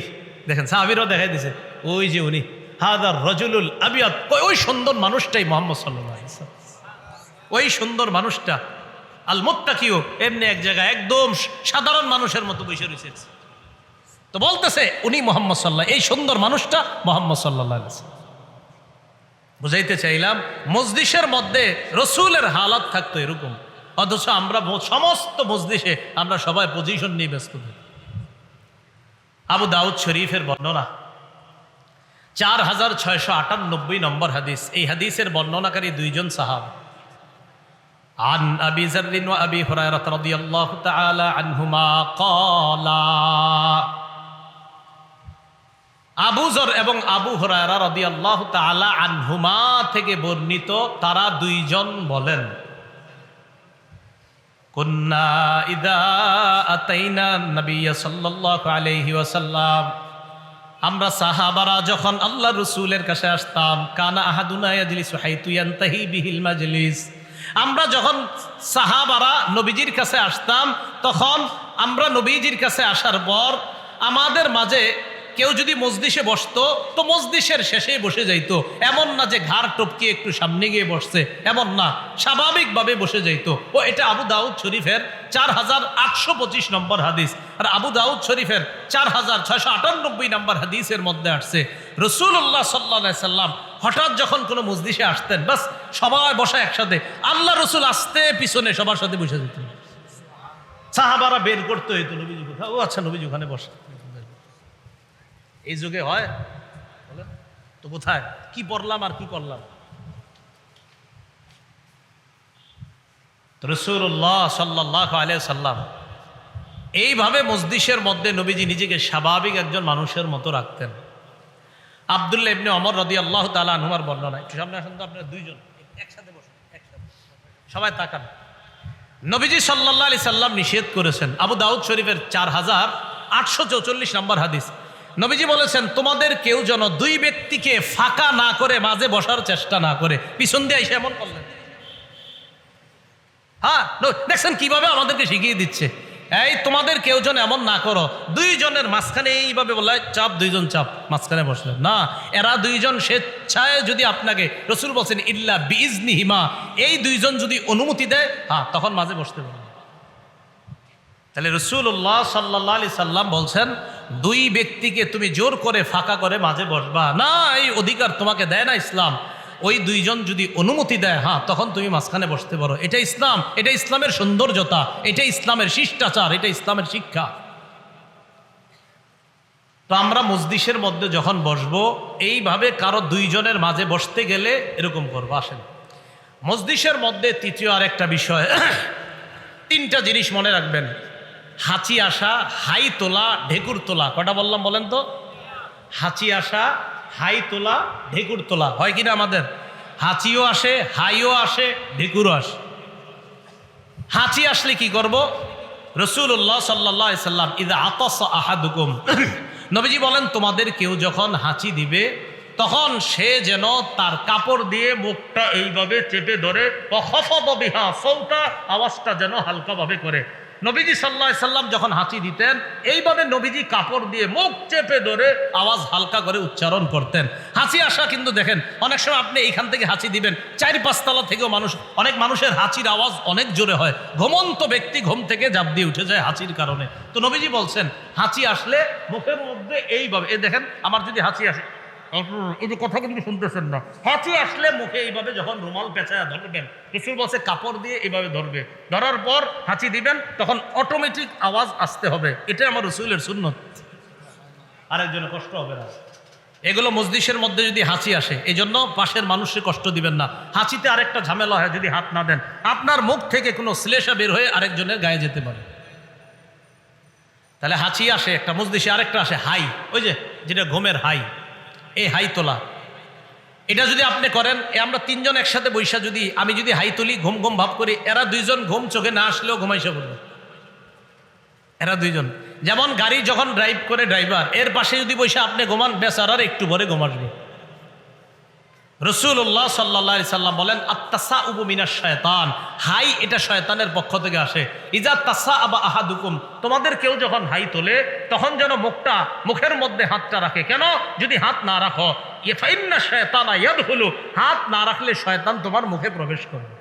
দেখেন সাহাবীরাও দেখাই দিছে, ওই যে উনি, হাদার রাজুলুল আবিয়াদ, ওই সুন্দর মানুষটাই মোহাম্মদ সাল্লাল্লাহু আলাইহি সাল্লাম, ওই সুন্দর মানুষটা। আল মুত্তাকিও এমনি এক জায়গায় একদম সাধারণ মানুষের মতো বসে রয়েছে। তো বলতেছে উনি মোহাম্মদ সাল্লাল্লাহু, এই সুন্দর মানুষটা মোহাম্মদ সাল্লাল্লাহু আলাইহি সাল্লাম। বুঝাইতে চাইলাম মজলিসের মধ্যে রসুলের হালাত থাকতো এরকম, অথচ আমরা সমস্ত মজলিসে আমরা সবাই পজিশন নিয়ে ব্যস্ত থাকি। আবু দাউদ শরীফের বর্ণনা 4698 নম্বর হাদিস। এই হাদিসের বর্ণনাকারী দুইজন সাহাবা। আন আবি যাররিন ওয়া আবি হুরায়রা রাদিয়াল্লাহু তাআলা আনহুমা ক্বালা, আবু যর এবং আবু হুরায়রা রাদিয়াল্লাহু তাআলা আনহুমা থেকে বর্ণিত, তারা দুইজন বলেন, কুন্না ইযা আতাইনা নবিয়্য সাল্লাল্লাহু আলাইহি ওয়াসাল্লাম, আমরা সাহাবারা যখন আল্লাহ রাসূলের কাছে আসতাম, কানা আহাদুনা ইয়াজলিসু হাইতু ইয়ানতাহি বিহিল মাজলিস, আমরা যখন সাহাবারা নবীজির কাছে আসতাম, তখন আমরা নবীজির কাছে আসার পর আমাদের মাঝে কেউ যদি মজলিসে বসতো তো মজলিসের শেষেই বসে যাইতো। এমন না যে ঘাড় টপকে একটু সামনে গিয়ে বসছে, এমন না, স্বাভাবিকভাবে বসে যাইতো। ও এটা আবু দাউদ শরীফের 4825 নম্বর হাদিস। আর আবু দাউদ শরীফের 4698 নম্বর হাদিসের মধ্যে আসছে, রাসূলুল্লাহ সাল্লাল্লাহু আলাইহি সাল্লাম হঠাৎ যখন কোনো মজলিসে আসতেন, বাস সবাই বসা একসাথে, আল্লাহ রসুল আসতে পিছনে সবার সাথে বসে যেতেন। সাহাবারা বের করতে হইতো, নবীজি কোথায়? ও আচ্ছা, নবীজি ওখানে বসে। এই যুগে হয় তো কোথায় কি পড়লাম আর কি করলাম? রাসূলুল্লাহ সাল্লাল্লাহু আলাইহি সাল্লাম এইভাবে মজলিসের মধ্যে নবীজি নিজেকে স্বাভাবিক একজন মানুষের মতো রাখতেন। আব্দুল্লাহ ইবনে ওমর রাদিয়াল্লাহু তাআলা আনহুর বর্ণনা, একটু সামনে আসেন তো আপনারা দুইজন, একসাথে বসুন, একসাথে সবাই তাকান। নবীজি সাল্লাল্লাহু আলাইহি সাল্লাম নিষেধ করেছেন, আবু দাউদ শরীফের 4844 নম্বর হাদিস। নবীজি বলেছেন, তোমাদের কেউ যেন দুই ব্যক্তিকে ফাঁকা না করে মাঝে বসার চেষ্টা না করে। পিছন দিয়ে এসে এমন করলেন, হ্যাঁ দেখছেন কিভাবে আমাদেরকে শিখিয়ে দিচ্ছে, এই তোমাদের কেউ যেন এমন না করো, দুইজনের মাঝখানে এইভাবে বলা চাপ, দুইজন চাপ, মাঝখানে বসলেন না, এরা দুইজন স্বেচ্ছায় যদি আপনাকে, রসুল বলছেন ইল্লা বিইজনিহিমা, এই দুইজন যদি অনুমতি দেয়, হ্যাঁ তখন মাঝে বসতে পারেন। তাহলে রাসূলুল্লাহ সাল্লাল্লাহু আলাইহি সাল্লাম বলছেন, দুই ব্যক্তিকে তুমি জোর করে ফাঁকা করে মাঝে বসবা না, এই অধিকার তোমাকে দেয় না ইসলাম। ওই দুইজন যদি অনুমতি দেয়, হ্যাঁ তখন তুমি মাঝখানে বসতে পারো। এটা ইসলাম, এটা ইসলামের সৌন্দর্যতা, এটা ইসলামের শিষ্টাচার, এটা ইসলামের শিক্ষা। তো আমরা মজলিসের মধ্যে যখন বসবো, এইভাবে কারো দুইজনের মাঝে বসতে গেলে এরকম করবো। আসেন, মজলিসের মধ্যে তৃতীয় আর একটা বিষয়, তিনটা জিনিস মনে রাখবেন, হাঁচি আসা, হাই তোলা, ঢেকুর তোলা। কটা বললাম বলেন তো? হাঁচি আসা, হাই তোলা, ঢেকুর তোলা। হয় কিনা আমাদের? হাঁচিও আসে, হাইও আসে, ঢেকুরও আসে। হাঁচি আসলে কি করব? রাসূলুল্লাহ সাল্লাল্লাহু আলাইহি সাল্লাম ইযা আতাসা আহাদুকুম, নবীজি বলেন, তোমাদের কেউ যখন হাঁচি দিবে তখন সে যেন তার কাপড় দিয়ে মুখটা এইভাবে চেপে ধরে, খাফাদা বিহা সাউতা, আওয়াজটা যেন হালকাভাবে করে। নবীজি সাল্লাল্লাহু আলাইহি সাল্লাম যখন হাঁচি দিতেন, এইভাবে নবীজি কাপড় দিয়ে মুখ চেপে ধরে আওয়াজ হালকা করে উচ্চারণ করতেন। হাঁচি আসা কিন্তু দেখেন, অনেক সময় আপনি এইখান থেকে হাঁচি দিবেন, 4-5 তলা থেকেও মানুষ, অনেক মানুষের হাঁচির আওয়াজ অনেক জোরে হয়, ঘুমন্ত ব্যক্তি ঘুম থেকে ঝাঁপ দিয়ে উঠে যায় হাঁচির কারণে। তো নবীজি বলছেন, হাঁচি আসলে মুখের মধ্যে এইভাবে, এই দেখেন আমার যদি হাঁচি আসে, এই যে কথা কিন্তু শুনতেছেন না, হাঁচি আসলে মুখে এইভাবে যখন রুমাল পেঁচায়া ধরবেন, রাসূল বলছে কাপড় দিয়ে এইভাবে ধরবে, ধরার পর হাঁচি দিবেন, তখন অটোমেটিক আওয়াজ আসতে হবে। এটা আমার রাসূলের সুন্নত, আরেকজনের কষ্ট হবে না। এগুলো মজলিসের মধ্যে যদি হাঁচি আসে, এই জন্য পাশের মানুষকে কষ্ট দিবেন না। হাঁচিতে আরেকটা ঝামেলা হয়, যদি হাত না দেন আপনার মুখ থেকে কোনো শ্লেষা বের হয়ে আরেকজনের গায়ে যেতে পারে। তাহলে হাঁচি আসে একটা মজলিসে, আরেকটা আসে হাই, ওই যে যেটা ঘুমের হাই, এই হাই তোলা। এটা যদি আপনি করেন, আমরা তিনজন একসাথে বৈশা যদি আমি যদি হাই তুলি, ঘুম ঘুম ভাব করি, এরা দুইজন ঘুম চোখে না আসলেও ঘুমাইসা পড়বে। এরা দুইজন যেমন গাড়ি যখন ড্রাইভ করে ড্রাইভার, এর পাশে যদি বৈশা আপনি ঘুমান, বেচারার একটু পরে ঘুম আসবে। রাসূলুল্লাহ সাল্লাল্লাহু আলাইহি সাল্লাম বলেন, আত-তাসাউবু মিনাশ শায়তান, হাই এটা শয়তানের পক্ষ থেকে আসে। ইজা তাসাআবা আহাদুকুম, তোমাদের কেউ যখন হাই তোলে তখন যেন মুখের মধ্যে হাতটা রাখে। কেন? যদি হাত না রাখো, ফাইন্না শায়তানা ইয়াদখুলু, হাত না রাখলে শয়তান তোমার মুখে প্রবেশ করবে।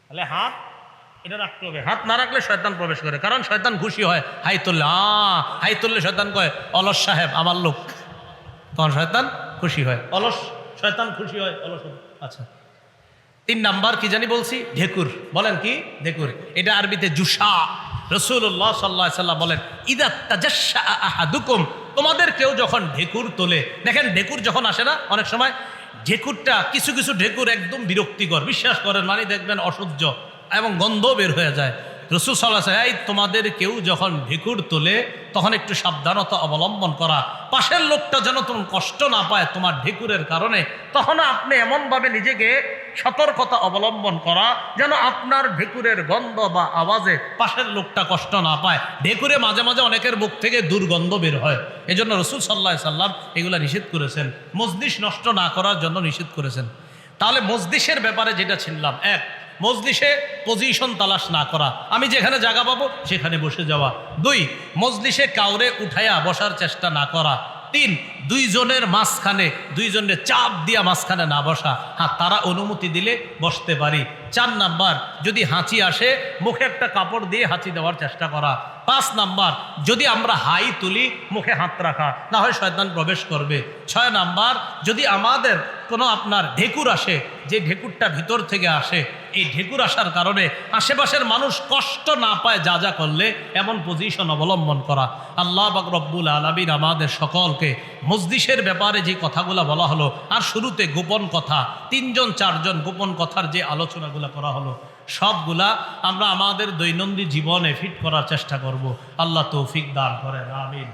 তাহলে হাত এটা রাখতে হবে, হাত না রাখলে শয়তান প্রবেশ করে। কারণ শয়তান খুশি হয় হাই তুললে, হাই তুললে শয়তান কয় অলস সাহেব আমার লোক, তখন শয়তান খুশি হয়। অলস শয়তান খুশি হয়, অলস। আচ্ছা, 3 নাম্বার কি জানি বলছি? ঢেকুর। বলেন কি? ঢেকুর। এটা আরবিতে জুসা। রাসূলুল্লাহ সাল্লাল্লাহু আলাইহি সাল্লাম বলেন, ইদা তাজাশশা আহাদুকুম, তোমাদের কেউ যখন ঢেকুর তোলে, দেখেন ঢেকুর যখন আসে না, অনেক সময় ঢেকুরটা কিছু কিছু ঢেকুর একদম বিরক্তিকর, বিশ্বাস করেন, মানে দেখবেন অসহ্য এবং গন্ধ বের হয়ে যায়। রাসূল সাল্লাল্লাহু আলাইহি ওয়াসাল্লাম, তোমাদের কেউ যখন ঢেকুর তোলে তখন একটু সাবধানতা অবলম্বন করা, পাশের লোকটা যেন তোমার কষ্ট না পায় তোমার ঢেকুরের কারণে। তখন আপনি এমনভাবে নিজেকে সতর্কতা অবলম্বন করা যেন আপনার ঢেকুরের গন্ধ বা আওয়াজে পাশের লোকটা কষ্ট না পায়। ঢেকুরে মাঝে মাঝে অনেকের মুখ থেকে দুর্গন্ধ বের হয়, এজন্য রাসূল সাল্লাল্লাহু আলাইহি সাল্লাম এগুলা নিষেধ করেছেন, মজলিস নষ্ট না করার জন্য নিষেধ করেছেন। তাহলে মজলিসের ব্যাপারে যেটা ছিলাম, 1, মজলিসে পজিশন তালাশ না করা, আমি যেখানে জায়গা পাবো সেখানে বসে যাওয়া। 2, মজলিসে কাউরে উঠাইয়া বসার চেষ্টা না করা। 3, দুইজনের মাঝখানে, দুইজনের চাপ দিয়া মাঝখানে না বসা। হ্যাঁ, তারা অনুমতি দিলে বসতে পারি। 4 নাম্বার, যদি হাঁচি আসে মুখে একটা কাপড় দিয়ে হাঁচি দেওয়ার চেষ্টা করা। 5 নাম্বার, যদি আমরা হাই তুলি মুখে হাত রাখা, না হয় শয়তান প্রবেশ করবে। 6 নাম্বার, যদি আমাদের কোনো আপনার ঢেকুর আসে, যে ঢেকুরটা ভিতর থেকে আসে, এই ঢেকুর আসার কারণে আশেপাশের মানুষ কষ্ট না পায় যা যা করলে, এমন পজিশন অবলম্বন করা। আল্লাহ পাক রব্বুল আলামিন আমাদের সকলকে মজলিসের ব্যাপারে যে কথাগুলো বলা হলো, আর শুরুতে গোপন কথা, 3 জন 4 জন গোপন কথার যে আলোচনাগুলো করা হলো, সবগুলা আমরা আমাদের দৈনন্দিন জীবনে ফিট করার চেষ্টা করব। আল্লাহ তৌফিক দান করেন, আমিন।